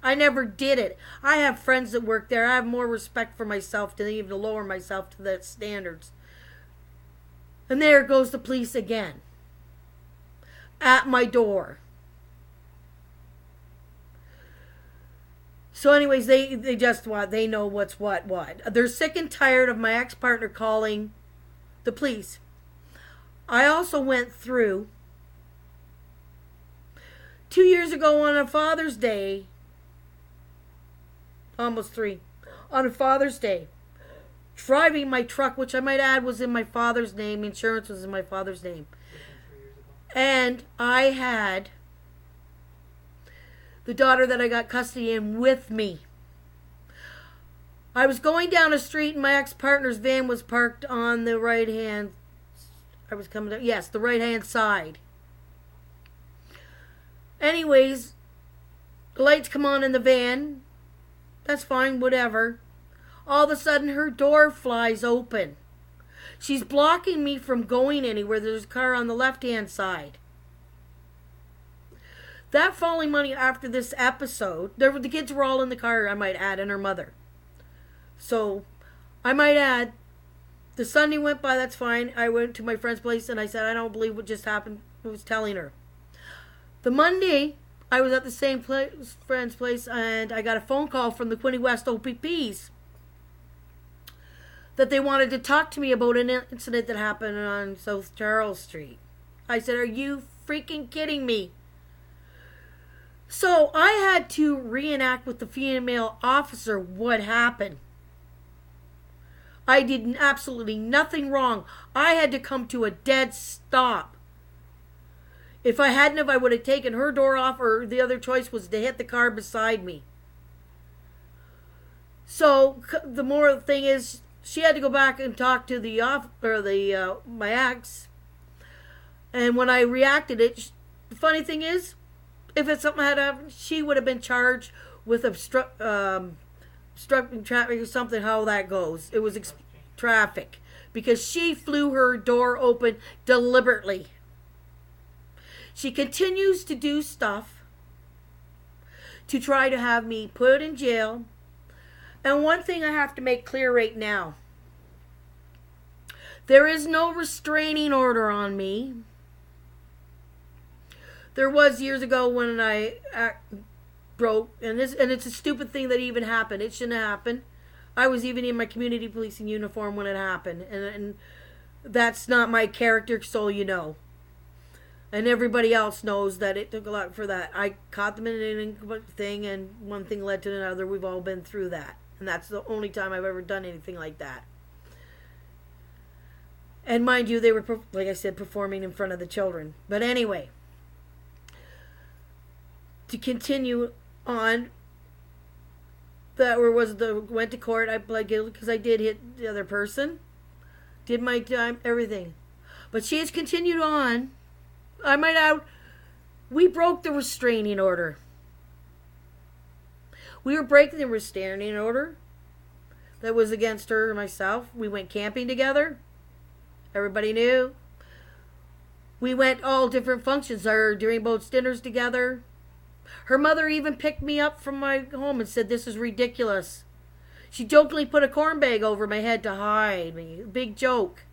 I never did it. I have friends that work there. I have more respect for myself to even lower myself to that standards. And there goes the police again. At my door. So anyways, they just they know what's what. They're sick and tired of my ex-partner calling the police. I also went through 2 years ago on a Father's Day, almost 3, on a Father's Day, driving my truck, which I might add was in my father's name, insurance was in my father's name. And I had the daughter that I got custody in with me. I was going down a street and my ex-partner's van was parked on the right hand. The right hand side. Anyways, the lights come on in the van. That's fine, whatever. All of a sudden, her door flies open. She's blocking me from going anywhere. There's a car on the left-hand side. That following Monday after this episode, the kids were all in the car, I might add, and her mother. So, I might add, the Sunday went by, that's fine. I went to my friend's place and I said, I don't believe what just happened. I was telling her. The Monday, I was at the same friend's place and I got a phone call from the Quinte West OPPs that they wanted to talk to me about an incident that happened on South Charles Street. I said, are you freaking kidding me? So I had to reenact with the female officer what happened. I did absolutely nothing wrong. I had to come to a dead stop. If I hadn't, I would have taken her door off, or the other choice was to hit the car beside me. So the moral thing is, she had to go back and talk to my ex. And when I reacted, the funny thing is, if it's something had happened, she would have been charged with obstructing traffic or something. How that goes? It was traffic because she flew her door open deliberately. She continues to do stuff to try to have me put in jail. And one thing I have to make clear right now. There is no restraining order on me. There was years ago when I broke, and it's a stupid thing that even happened. It shouldn't have happened. I was even in my community policing uniform when it happened, and that's not my character, so you know. And everybody else knows that it took a lot for that. I caught them in an thing, and one thing led to another. We've all been through that, and that's the only time I've ever done anything like that. And mind you, they were, like I said, performing in front of the children. But anyway, to continue on, went to court. I pled guilty because I did hit the other person, did my time, everything. But she has continued on. I might add, we broke the restraining order. We were breaking the restraining order that was against her and myself. We went camping together. Everybody knew. We went all different functions. During both dinners together. Her mother even picked me up from my home and said, this is ridiculous. She jokingly put a corn bag over my head to hide me. Big joke.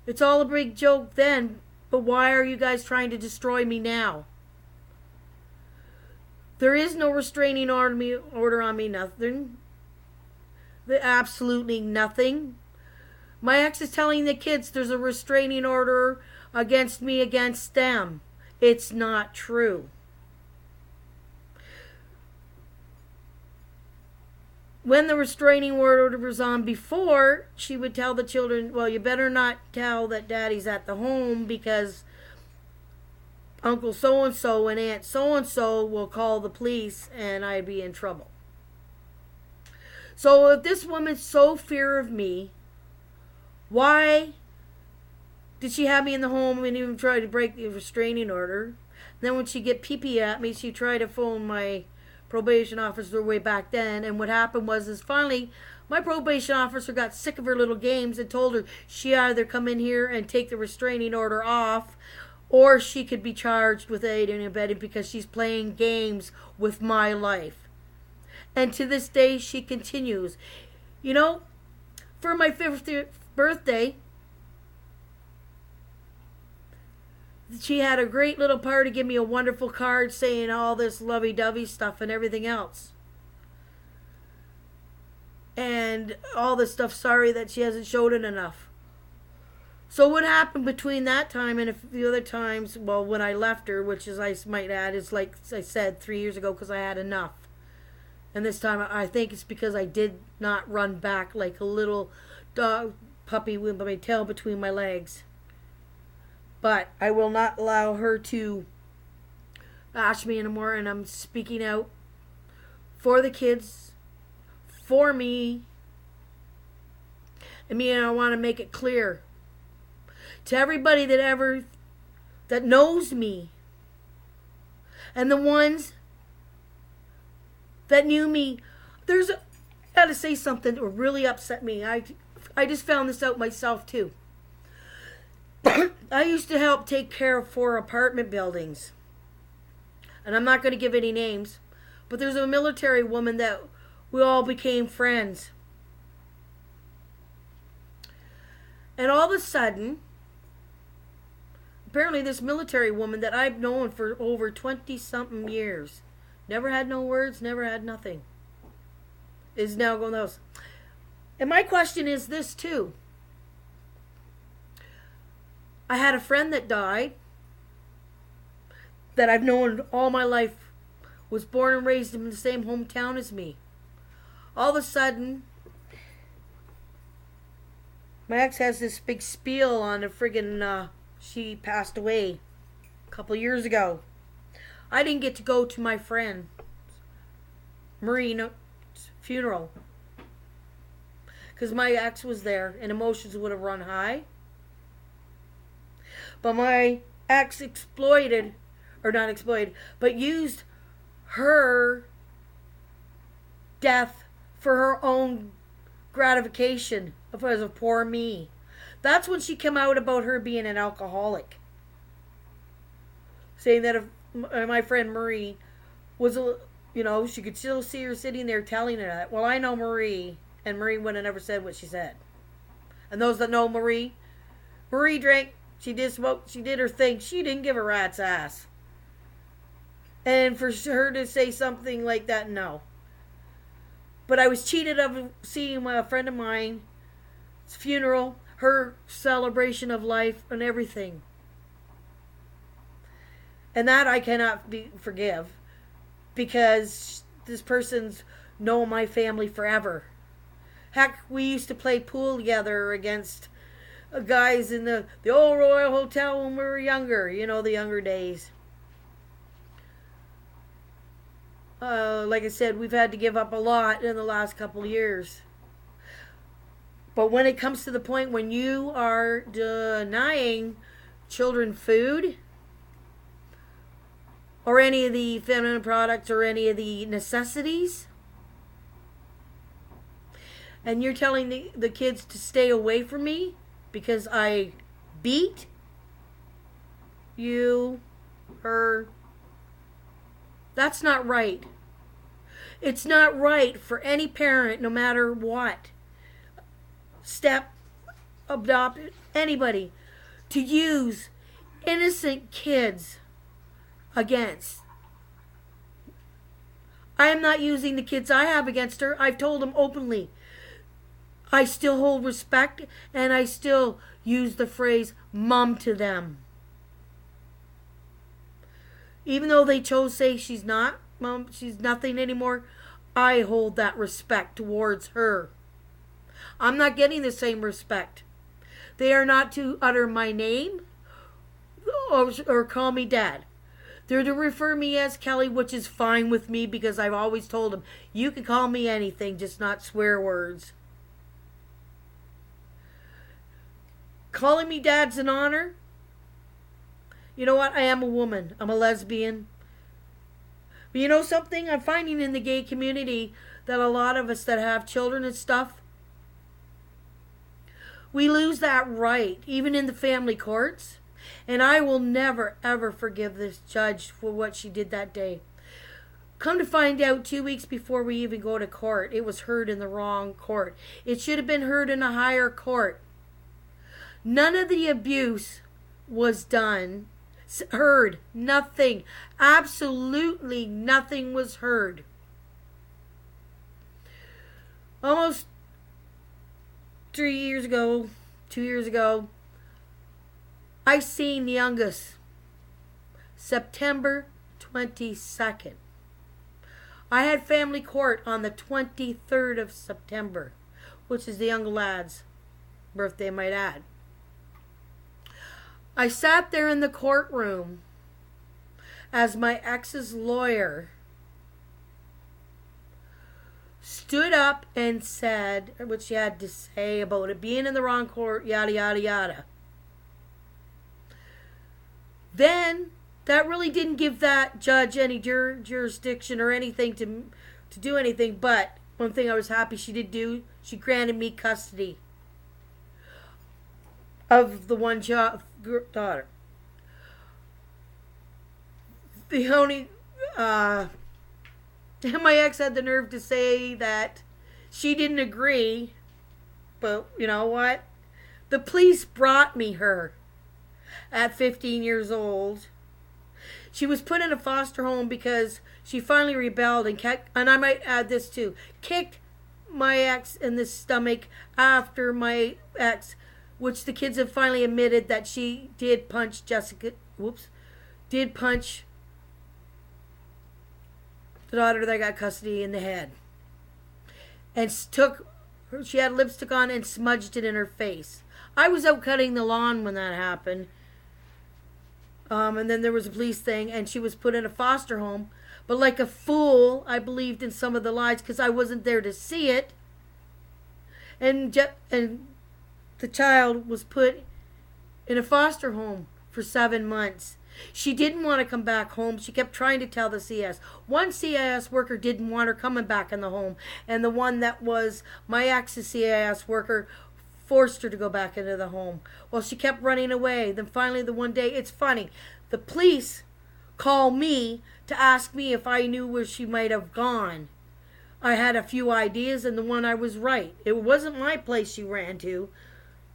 It's all a big joke then. but why are you guys trying to destroy me now? There is no restraining order on me, nothing. Absolutely nothing. My ex is telling the kids there's a restraining order against me against them. It's not true. When the restraining order was on before, she would tell the children, well, you better not tell that daddy's at the home because Uncle so-and-so and Aunt so-and-so will call the police and I'd be in trouble. So if this woman's so fear of me, why did she have me in the home and even try to break the restraining order? Then when she get pee-pee at me, she tried to phone my probation officer way back then, and what happened was finally my probation officer got sick of her little games and told her she either come in here and take the restraining order off or she could be charged with aiding and abetting because she's playing games with my life. And to this day she continues. You know, for my 50th birthday, she had a great little party, give me a wonderful card saying all this lovey-dovey stuff and everything else. And all this stuff, sorry that she hasn't showed it enough. So what happened between that time and a few other times, well, when I left her, which is, I might add, is like I said, 3 years ago because I had enough. And this time I think it's because I did not run back like a little dog puppy with my tail between my legs. But I will not allow her to bash me anymore, and I'm speaking out for the kids, for me. I mean, I want to make it clear to everybody that knows me, and the ones that knew me. I gotta say something that really upset me. I just found this out myself too. I used to help take care of 4 apartment buildings. And I'm not going to give any names. But there's a military woman that we all became friends. And all of a sudden, apparently this military woman that I've known for over 20-something years, never had no words, never had nothing, is now going those. And my question is this too. I had a friend that died that I've known all my life, was born and raised in the same hometown as me. All of a sudden, my ex has this big spiel on a friggin' she passed away a couple years ago. I didn't get to go to my friend Marie's funeral because my ex was there and emotions would have run high. But my ex used her death for her own gratification as of poor me. That's when she came out about her being an alcoholic. Saying that if my friend Marie was, she could still see her sitting there telling her that. Well, I know Marie, and Marie wouldn't have never said what she said. And those that know Marie drank. She did smoke. She did her thing. She didn't give a rat's ass. And for her to say something like that, no. But I was cheated of seeing a friend of mine's funeral, her celebration of life and everything. And that I cannot forgive. Because this person's known my family forever. Heck, we used to play pool together against guys in the old Royal Hotel when we were younger, the younger days. Like I said, we've had to give up a lot in the last couple of years. But when it comes to the point when you are denying children food or any of the feminine products or any of the necessities, and you're telling the kids to stay away from me because I beat you, her. That's not right. It's not right for any parent, no matter what, step, adopt, anybody, to use innocent kids against. I am not using the kids I have against her. I've told them openly. I still hold respect, and I still use the phrase mom to them. Even though they chose to say she's not mom, she's nothing anymore, I hold that respect towards her. I'm not getting the same respect. They are not to utter my name or call me dad. They're to refer me as Kelly, which is fine with me because I've always told them, you can call me anything, just not swear words. Calling me dad's an honor. You know what? I am a woman. I'm a lesbian. But you know something? I'm finding in the gay community that a lot of us that have children and stuff, we lose that right, even in the family courts. And I will never, ever forgive this judge for what she did that day. Come to find out, 2 weeks before we even go to court, it was heard in the wrong court. It should have been heard in a higher court. None of the abuse was done, heard, nothing. Absolutely nothing was heard. Almost 3 years ago, 2 years ago, I seen the youngest, September 22nd. I had family court on the 23rd of September, which is the young lad's birthday, I might add. I sat there in the courtroom as my ex's lawyer stood up and said what she had to say about it being in the wrong court, yada, yada, yada. Then, that really didn't give that judge any jurisdiction or anything to do anything, but one thing I was happy she did do, she granted me custody of the one daughter. The only, my ex had the nerve to say that she didn't agree, but you know what? The police brought me her at 15 years old. She was put in a foster home because she finally rebelled and I might add this too, kicked my ex in the stomach after my ex, which the kids have finally admitted that she did punch did punch the daughter that got custody in the head. And she had lipstick on and smudged it in her face. I was out cutting the lawn when that happened. And then there was a police thing, and she was put in a foster home. But like a fool, I believed in some of the lies because I wasn't there to see it. And the child was put in a foster home for 7 months. She didn't want to come back home. She kept trying to tell the CIS. One CIS worker didn't want her coming back in the home. And the one that was my ex's CIS worker forced her to go back into the home. Well, she kept running away. Then finally the one day, it's funny, the police called me to ask me if I knew where she might have gone. I had a few ideas, and the one I was right. It wasn't my place she ran to,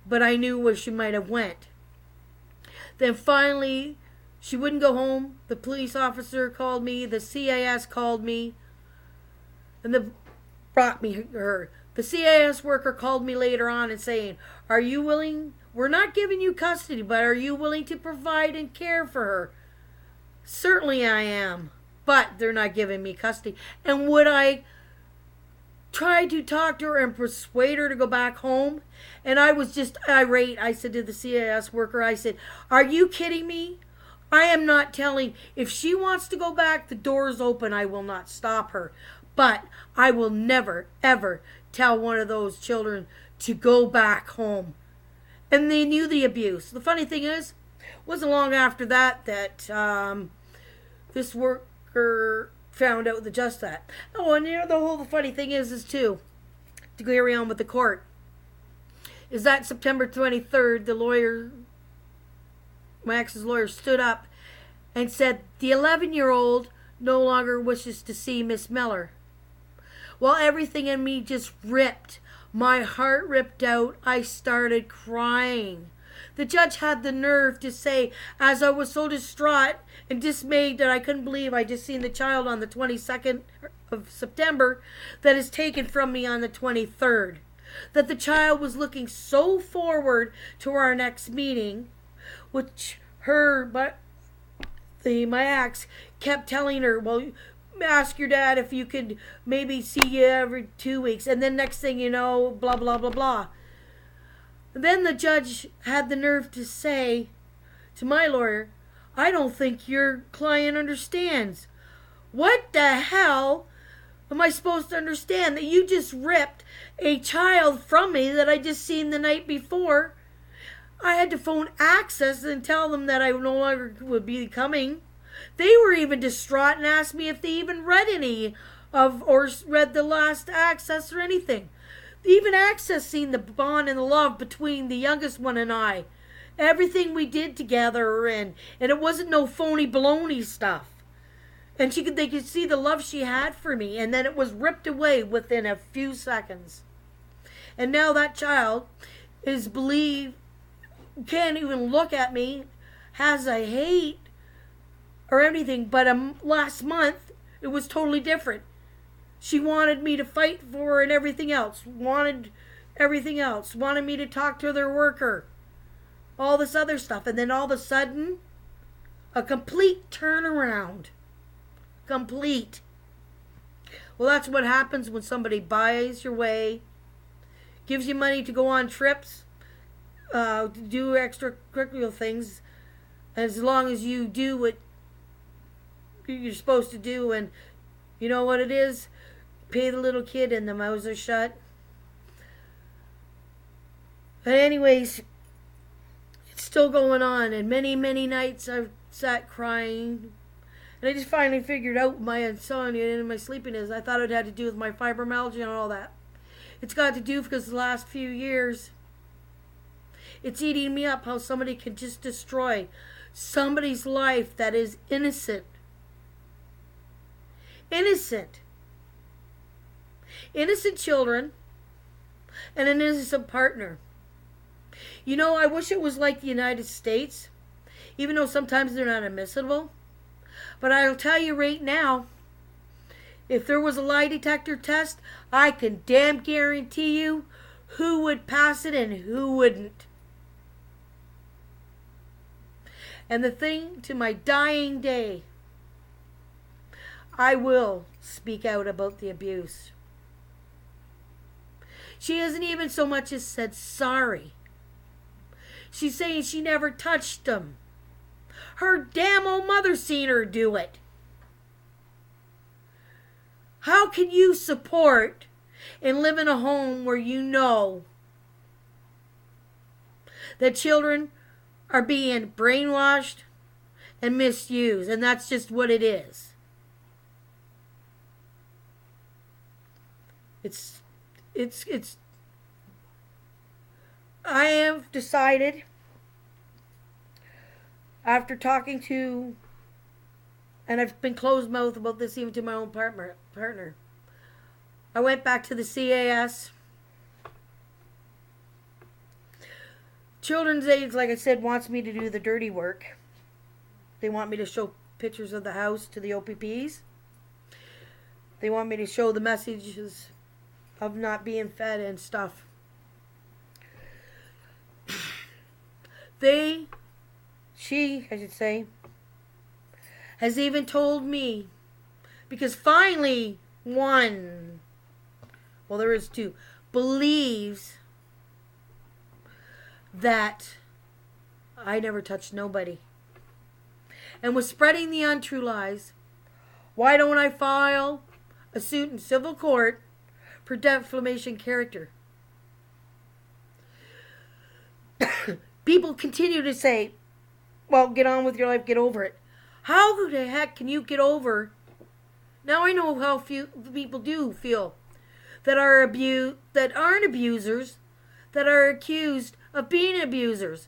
but I knew where she might have went. Then finally, she wouldn't go home. The police officer called me. The CIS called me. And they brought me her. The CIS worker called me later on and saying, are you willing? We're not giving you custody, but are you willing to provide and care for her? Certainly I am. But they're not giving me custody. And would I try to talk to her and persuade her to go back home? And I was just irate. I said to the CIS worker, I said, are you kidding me? I am not telling. If she wants to go back, the door's open. I will not stop her. But I will never, ever tell one of those children to go back home. And they knew the abuse. The funny thing is, it wasn't long after that this worker found out just that. Oh, and you know, the funny thing is too, to carry on with the court, is that September 23rd, the lawyer, my ex's lawyer, stood up and said the 11-year-old no longer wishes to see Miss Miller. Well, everything in me just ripped. My heart ripped out. I started crying. The judge had the nerve to say, as I was so distraught and dismayed that I couldn't believe I just seen the child on the 22nd of September that is taken from me on the 23rd, that the child was looking so forward to our next meeting, which my ex kept telling her, well, ask your dad if you could maybe see you every 2 weeks, and then next thing you know, blah, blah, blah, blah. Then the judge had the nerve to say to my lawyer, I don't think your client understands. What the hell am I supposed to understand? That you just ripped a child from me that I just seen the night before? I had to phone Access and tell them that I no longer would be coming. They were even distraught and asked me if they even read any of or read the last Access or anything. Even Access seen the bond and the love between the youngest one and I. Everything we did together, and it wasn't no phony baloney stuff. And they could see the love she had for me, and then it was ripped away within a few seconds. And now that child can't even look at me, has a hate or anything, but last month it was totally different. She wanted me to fight for her and everything else. Wanted me to talk to their worker. All this other stuff. And then all of a sudden, a complete turnaround. Complete. Well, that's what happens when somebody buys your way, gives you money to go on trips, to do extracurricular things, as long as you do what you're supposed to do. And you know what it is? Pay the little kid and the mouths are shut. But anyways, it's still going on. And many, many nights I've sat crying. And I just finally figured out my insomnia and my sleepiness. I thought it had to do with my fibromyalgia and all that. It's got to do because the last few years, it's eating me up how somebody can just destroy somebody's life that is innocent. Innocent children and an innocent partner. You know, I wish it was like the United States, even though sometimes they're not admissible. But I'll tell you right now, if there was a lie detector test, I can damn guarantee you who would pass it and who wouldn't. And the thing, to my dying day, I will speak out about the abuse. She hasn't even so much as said sorry. She's saying she never touched him. Her damn old mother seen her do it. How can you support and live in a home where you know that children are being brainwashed and misused? And that's just what it is. I have decided, after talking to, and I've been closed mouth about this even to my own partner. I went back to the CAS. Children's Aid, like I said, wants me to do the dirty work. They want me to show pictures of the house to the OPPs. They want me to show the messages of not being fed and stuff. She has even told me, because finally one, well, there is two, believes that I never touched nobody and was spreading the untrue lies. Why don't I file a suit in civil court for defamation character? People continue to say, well, get on with your life, get over it. How the heck can you get over? Now I know how few people do feel that aren't abusers, that are accused of being abusers.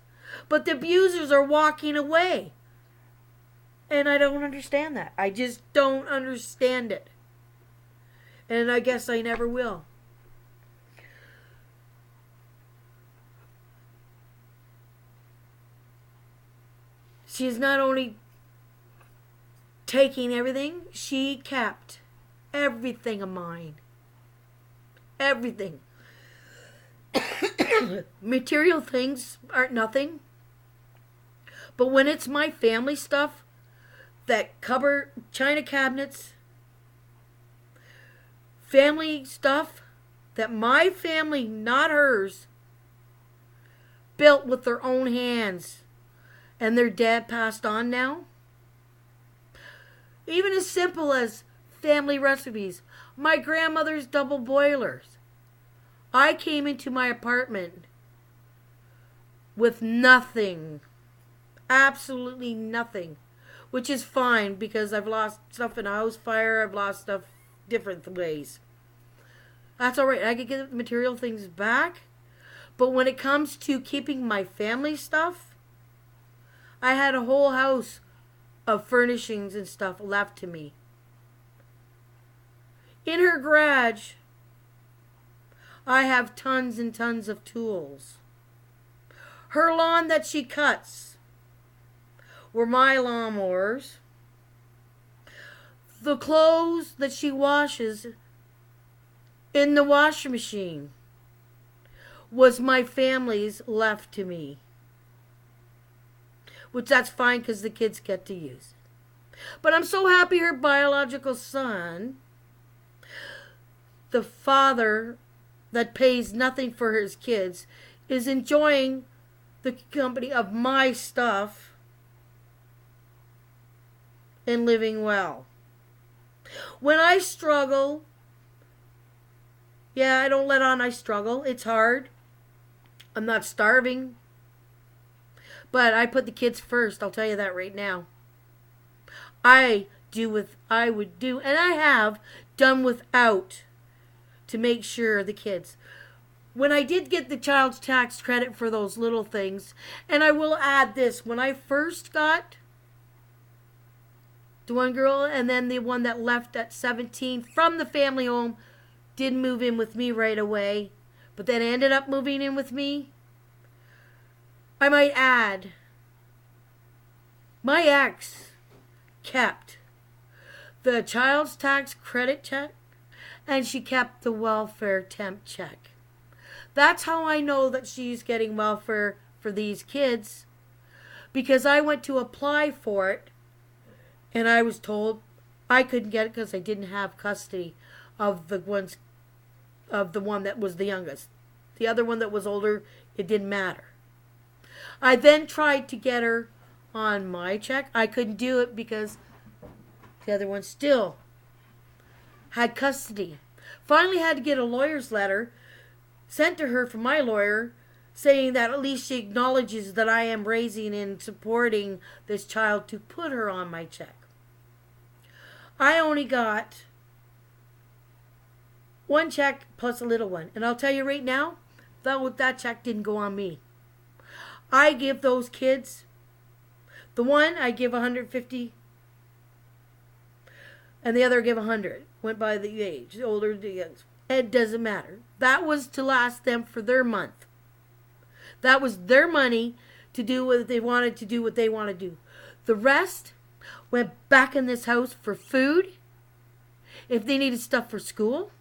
But the abusers are walking away. And I don't understand that. I just don't understand it. And I guess I never will. she's not only taking everything, she kept everything of mine. Everything. Material things aren't nothing. But when it's my family stuff, that cupboard, china cabinets, family stuff that my family, not hers, built with their own hands, and their dad passed on now. Even as simple as family recipes. My grandmother's double boilers. I came into my apartment with nothing. Absolutely nothing. Which is fine because I've lost stuff in a house fire. I've lost stuff different ways. That's alright. I could get material things back. But when it comes to keeping my family stuff, I had a whole house of furnishings and stuff left to me. In her garage, I have tons and tons of tools. Her lawn that she cuts were my lawnmowers. The clothes that she washes in the washing machine was my family's left to me. Which that's fine because the kids get to use it. But I'm so happy her biological son, the father that pays nothing for his kids, is enjoying the company of my stuff and living well. When I struggle, I don't let on I struggle. It's hard. I'm not starving. But I put the kids first, I'll tell you that right now. I do what I would do, and I have done without to make sure the kids. When I did get the child's tax credit for those little things, and I will add this, when I first got the one girl and then the one that left at 17 from the family home, did move in with me right away, but then ended up moving in with me. I might add, my ex kept the child's tax credit check and she kept the welfare temp check. That's how I know that she's getting welfare for these kids, because I went to apply for it and I was told I couldn't get it because I didn't have custody of the one that was the youngest. The other one that was older, it didn't matter. I then tried to get her on my check. I couldn't do it because the other one still had custody. Finally had to get a lawyer's letter sent to her from my lawyer saying that at least she acknowledges that I am raising and supporting this child to put her on my check. I only got one check plus a little one. And I'll tell you right now, that check didn't go on me. I give those kids, the one I give 150 and the other I give 100. Went by the age, the older, the younger. It doesn't matter. That was to last them for their month. That was their money to do what they wanted to do, what they want to do. The rest went back in this house for food, if they needed stuff for school,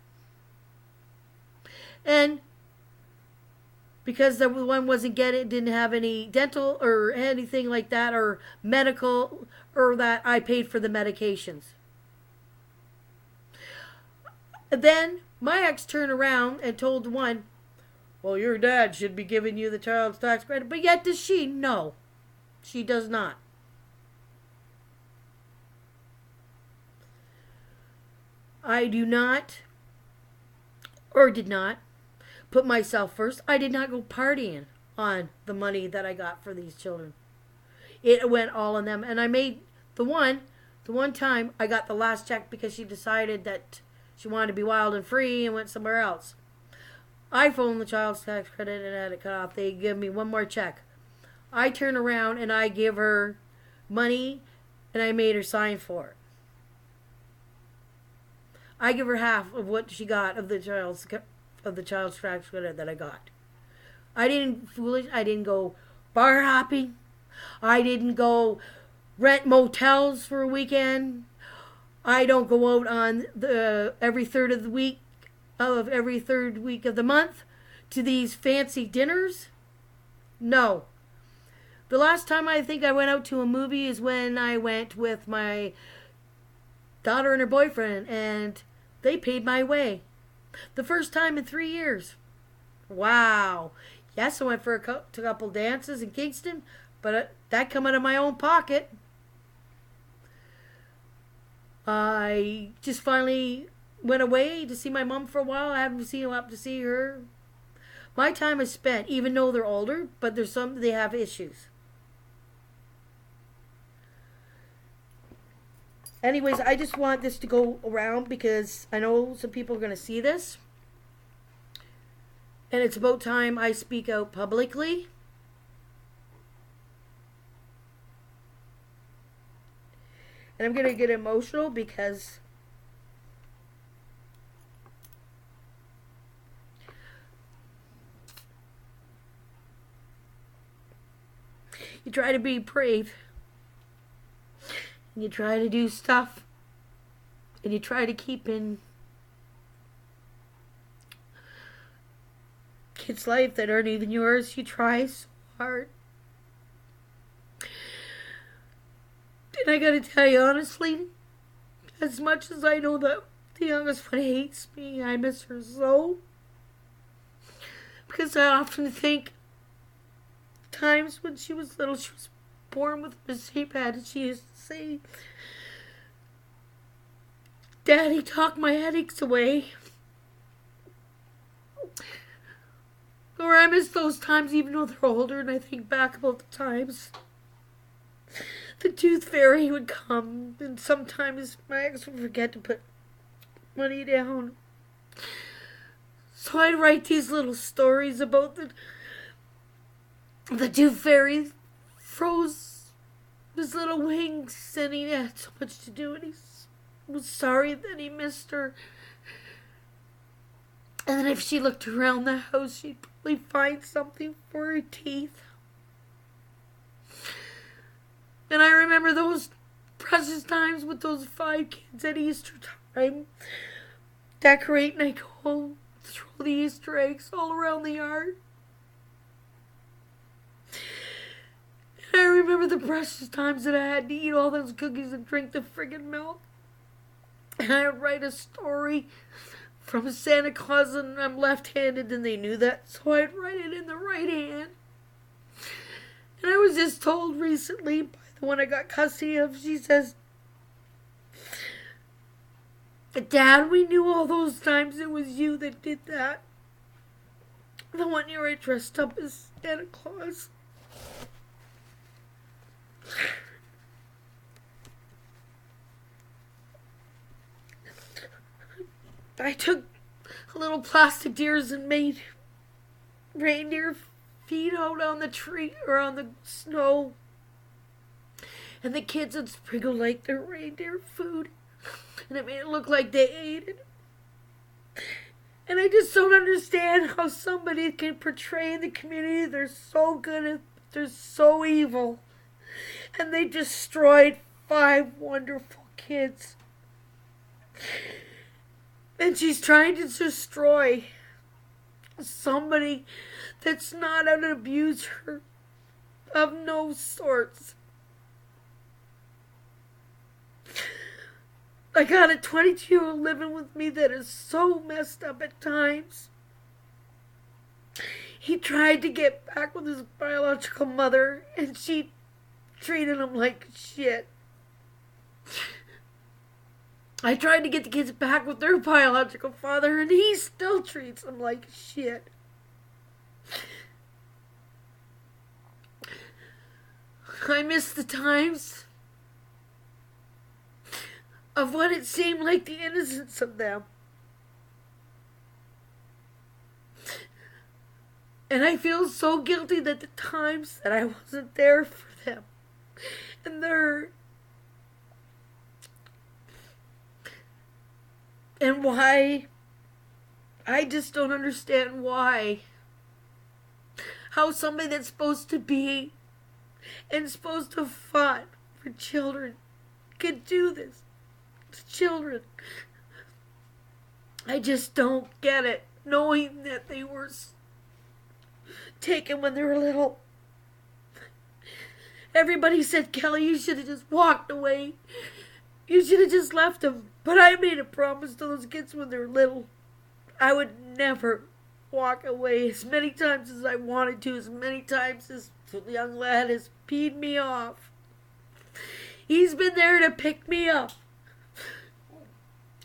and because the one wasn't getting, didn't have any dental or anything like that, or medical, or that I paid for the medications. Then my ex turned around and told one, well, your dad should be giving you the child's tax credit. But yet does she? No, she does not. I do not, or did not, put myself first. I did not go partying on the money that I got for these children. It went all on them. And I made the one time I got the last check because she decided that she wanted to be wild and free and went somewhere else. I phoned the child's tax credit and had it cut off. They give me one more check. I turn around and I give her money and I made her sign for it. I give her half of what she got of the child's tax credit that I got. I didn't go bar hopping. I didn't go rent motels for a weekend. I don't go out on the every third week of the month to these fancy dinners. No. The last time I think I went out to a movie is when I went with my daughter and her boyfriend, and they paid my way. The first time in 3 years. Wow. Yes, I went for a couple dances in Kingston, but that come out of my own pocket. I just finally went away to see my mom for a while. I haven't seen up to see her. My time is spent, even though they're older, but they have issues. Anyways, I just want this to go around because I know some people are going to see this. And it's about time I speak out publicly. And I'm going to get emotional because you try to be brave. And you try to do stuff. And you try to keep in kids' life that aren't even yours. You try so hard. And I gotta tell you honestly, as much as I know that the youngest one hates me, I miss her so. Because I often think times when she was little, she was born with a CPAD, and she used to say, "Daddy, talk my headaches away." Or I miss those times even though they're older, and I think back about the times the tooth fairy would come, and sometimes my ex would forget to put money down. So I'd write these little stories about the tooth fairy froze his little wings, and he had so much to do, and he was sorry that he missed her. And then if she looked around the house, she'd probably find something for her teeth. And I remember those precious times with those 5 kids at Easter time, decorating. I go home, throw the Easter eggs all around the yard. And I remember the precious times that I had to eat all those cookies and drink the friggin' milk. And I'd write a story from Santa Claus, and I'm left-handed, and they knew that, so I'd write it in the right hand. And I was just told recently by the one I got custody of, she says, "Dad, we knew all those times it was you that did that. The one year I dressed up as Santa Claus." I took little plastic deers and made reindeer feet out on the tree or on the snow. And the kids would sprinkle like their reindeer food. And it made it look like they ate it. And I just don't understand how somebody can portray in the community they're so good and they're so evil. And they destroyed 5 wonderful kids. And she's trying to destroy somebody that's not an abuser of no sorts. I got a 22-year-old living with me that is so messed up at times. He tried to get back with his biological mother, and she treated him like shit. I tried to get the kids back with their biological father, and he still treats them like shit. I miss the times of what it seemed like the innocence of them. And I feel so guilty that the times that I wasn't there for them. And why, I just don't understand why. How somebody that's supposed to be and supposed to fight for children could do this to children. I just don't get it, knowing that they were taken when they were little. Everybody said, Kelly, you should have just walked away. You should have just left them. But I made a promise to those kids when they were little. I would never walk away as many times as I wanted to, as many times as the young lad has peed me off. He's been there to pick me up.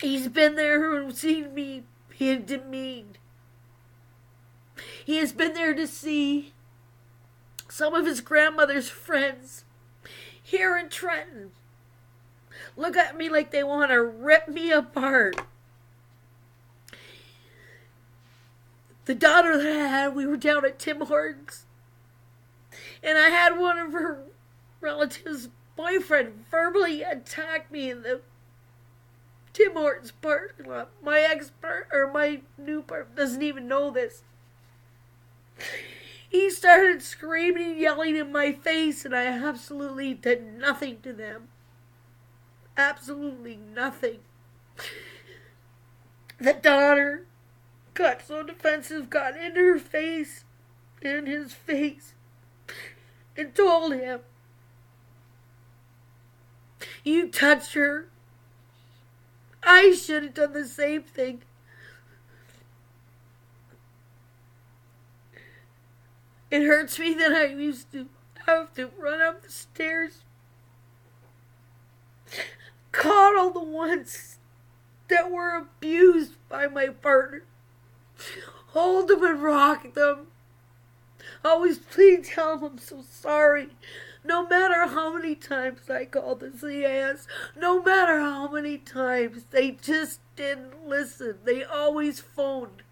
He's been there and seen me being demeaned. He has been there to see some of his grandmother's friends here in Trenton look at me like they want to rip me apart. The daughter that I had, we were down at Tim Hortons, and I had one of her relatives' boyfriend verbally attack me in the Tim Hortons parking lot. My new partner doesn't even know this. He started screaming and yelling in my face, and I absolutely did nothing to them. Absolutely nothing. The daughter got so defensive, got in her face, in his face, and told him, "You touched her. I should have done the same thing." It hurts me that I used to have to run up the stairs, coddle the ones that were abused by my partner, hold them and rock them, always please tell them I'm so sorry. No matter how many times I called the CAS, no matter how many times, they just didn't listen. They always phoned.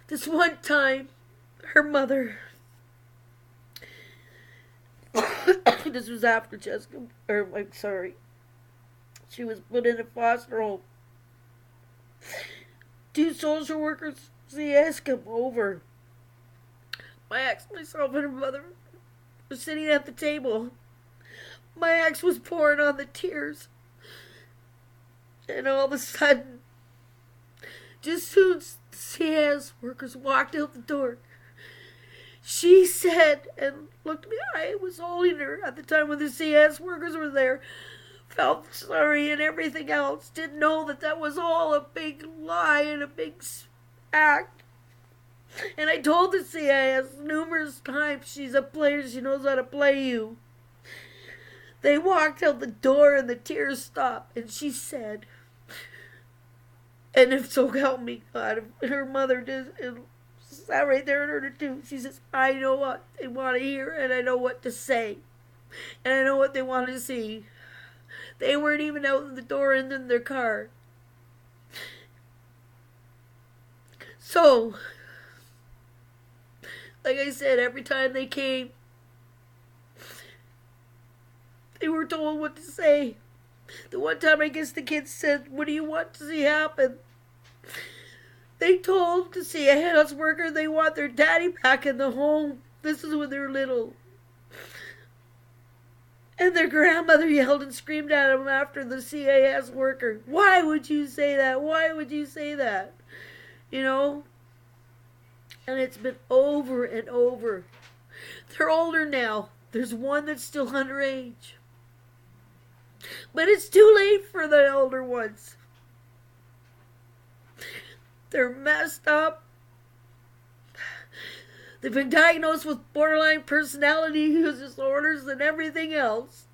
This one time, her mother, this was after Jessica, she was put in a foster home. 2 social workers, CAS, come over. My ex, myself, and her mother were sitting at the table. My ex was pouring on the tears. And all of a sudden, just soon as the CAS workers walked out the door, she said, and looked at me, I was holding her at the time when the CAS workers were there, felt sorry and everything else, didn't know that that was all a big lie and a big act. And I told the CAS numerous times, she's a player, she knows how to play you. They walked out the door and the tears stopped, and she said, and if so help me God, if her mother did, sat right there in her too. She says, I know what they want to hear, and I know what to say, and I know what they want to see. They weren't even out the door and in their car. So, like I said, every time they came, they were told what to say. The one time I guess the kids said, what do you want to see happen? They told to see a house worker they want their daddy back in the home. This is when they were little. And their grandmother yelled and screamed at them after the CAS worker. Why would you say that? Why would you say that? You know? And it's been over and over. They're older now. There's one that's still underage. But it's too late for the older ones. They're messed up. They've been diagnosed with borderline personality disorders and everything else.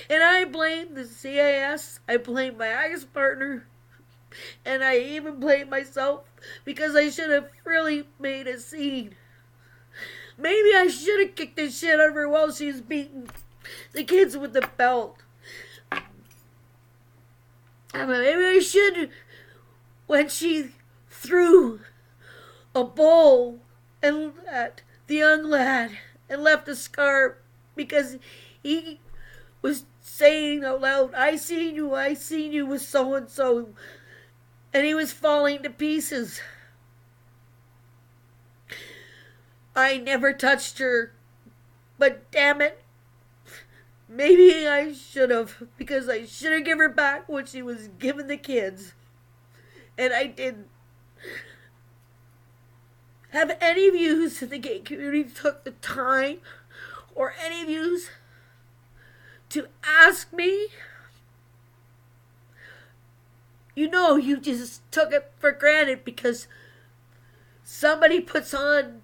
And I blame the CAS. I blame my ex-partner. And I even blame myself because I should have really made a scene. Maybe I should have kicked the shit out of her while she was beating the kids with the belt. Maybe I should, when she threw a bowl at the young lad and left a scar because he was saying out loud, I seen you with so-and-so, and he was falling to pieces. I never touched her. But damn it, maybe I should have, because I should have given her back what she was giving the kids. And I didn't. Have any of you in the gay community took the time, or any of you, to ask me? You know, you just took it for granted because somebody puts on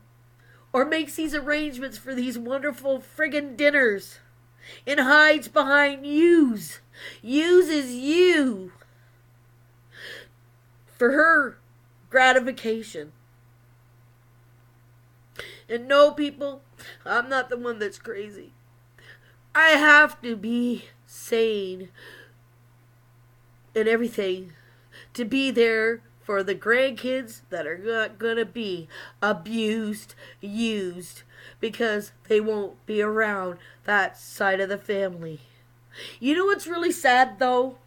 or makes these arrangements for these wonderful friggin' dinners and hides behind uses you for her gratification. And no, people, I'm not the one that's crazy. I have to be sane and everything to be there for the grandkids that are not going to be abused, used, because they won't be around that side of the family. You know what's really sad, though?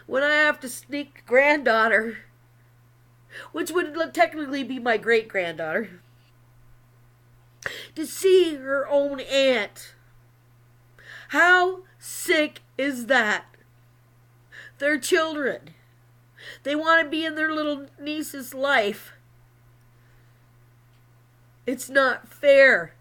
When I have to sneak granddaughter, which would technically be my great-granddaughter, to see her own aunt. How sick is that? They're children. They want to be in their little niece's life. It's not fair.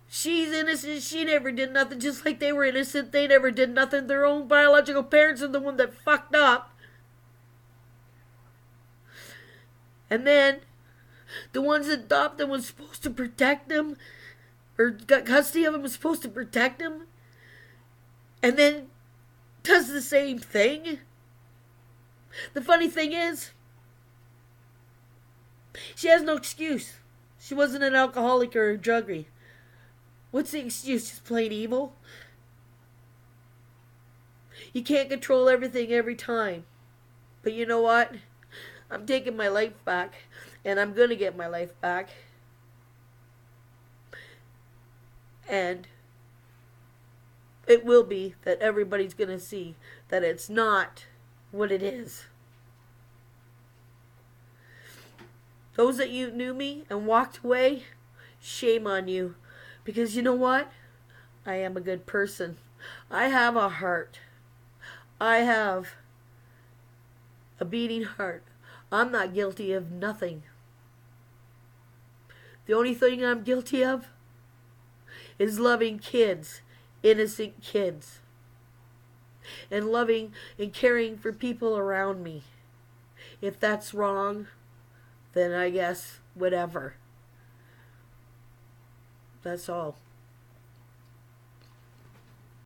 She's innocent. She never did nothing. Just like they were innocent. They never did nothing. Their own biological parents are the one that fucked up. And then the ones that adopted them was supposed to protect them, or got custody of them, was supposed to protect them, and then does the same thing. The funny thing is, she has no excuse. She wasn't an alcoholic or a druggie. What's the excuse? Just plain evil? You can't control everything every time. But you know what? I'm taking my life back. And I'm going to get my life back. And it will be that everybody's going to see that it's not what it is. Those that you knew me and walked away, shame on you. Because you know what? I am a good person. I have a heart. I have a beating heart. I'm not guilty of nothing. The only thing I'm guilty of is loving kids, innocent kids, and loving and caring for people around me. If that's wrong, then I guess whatever. That's all.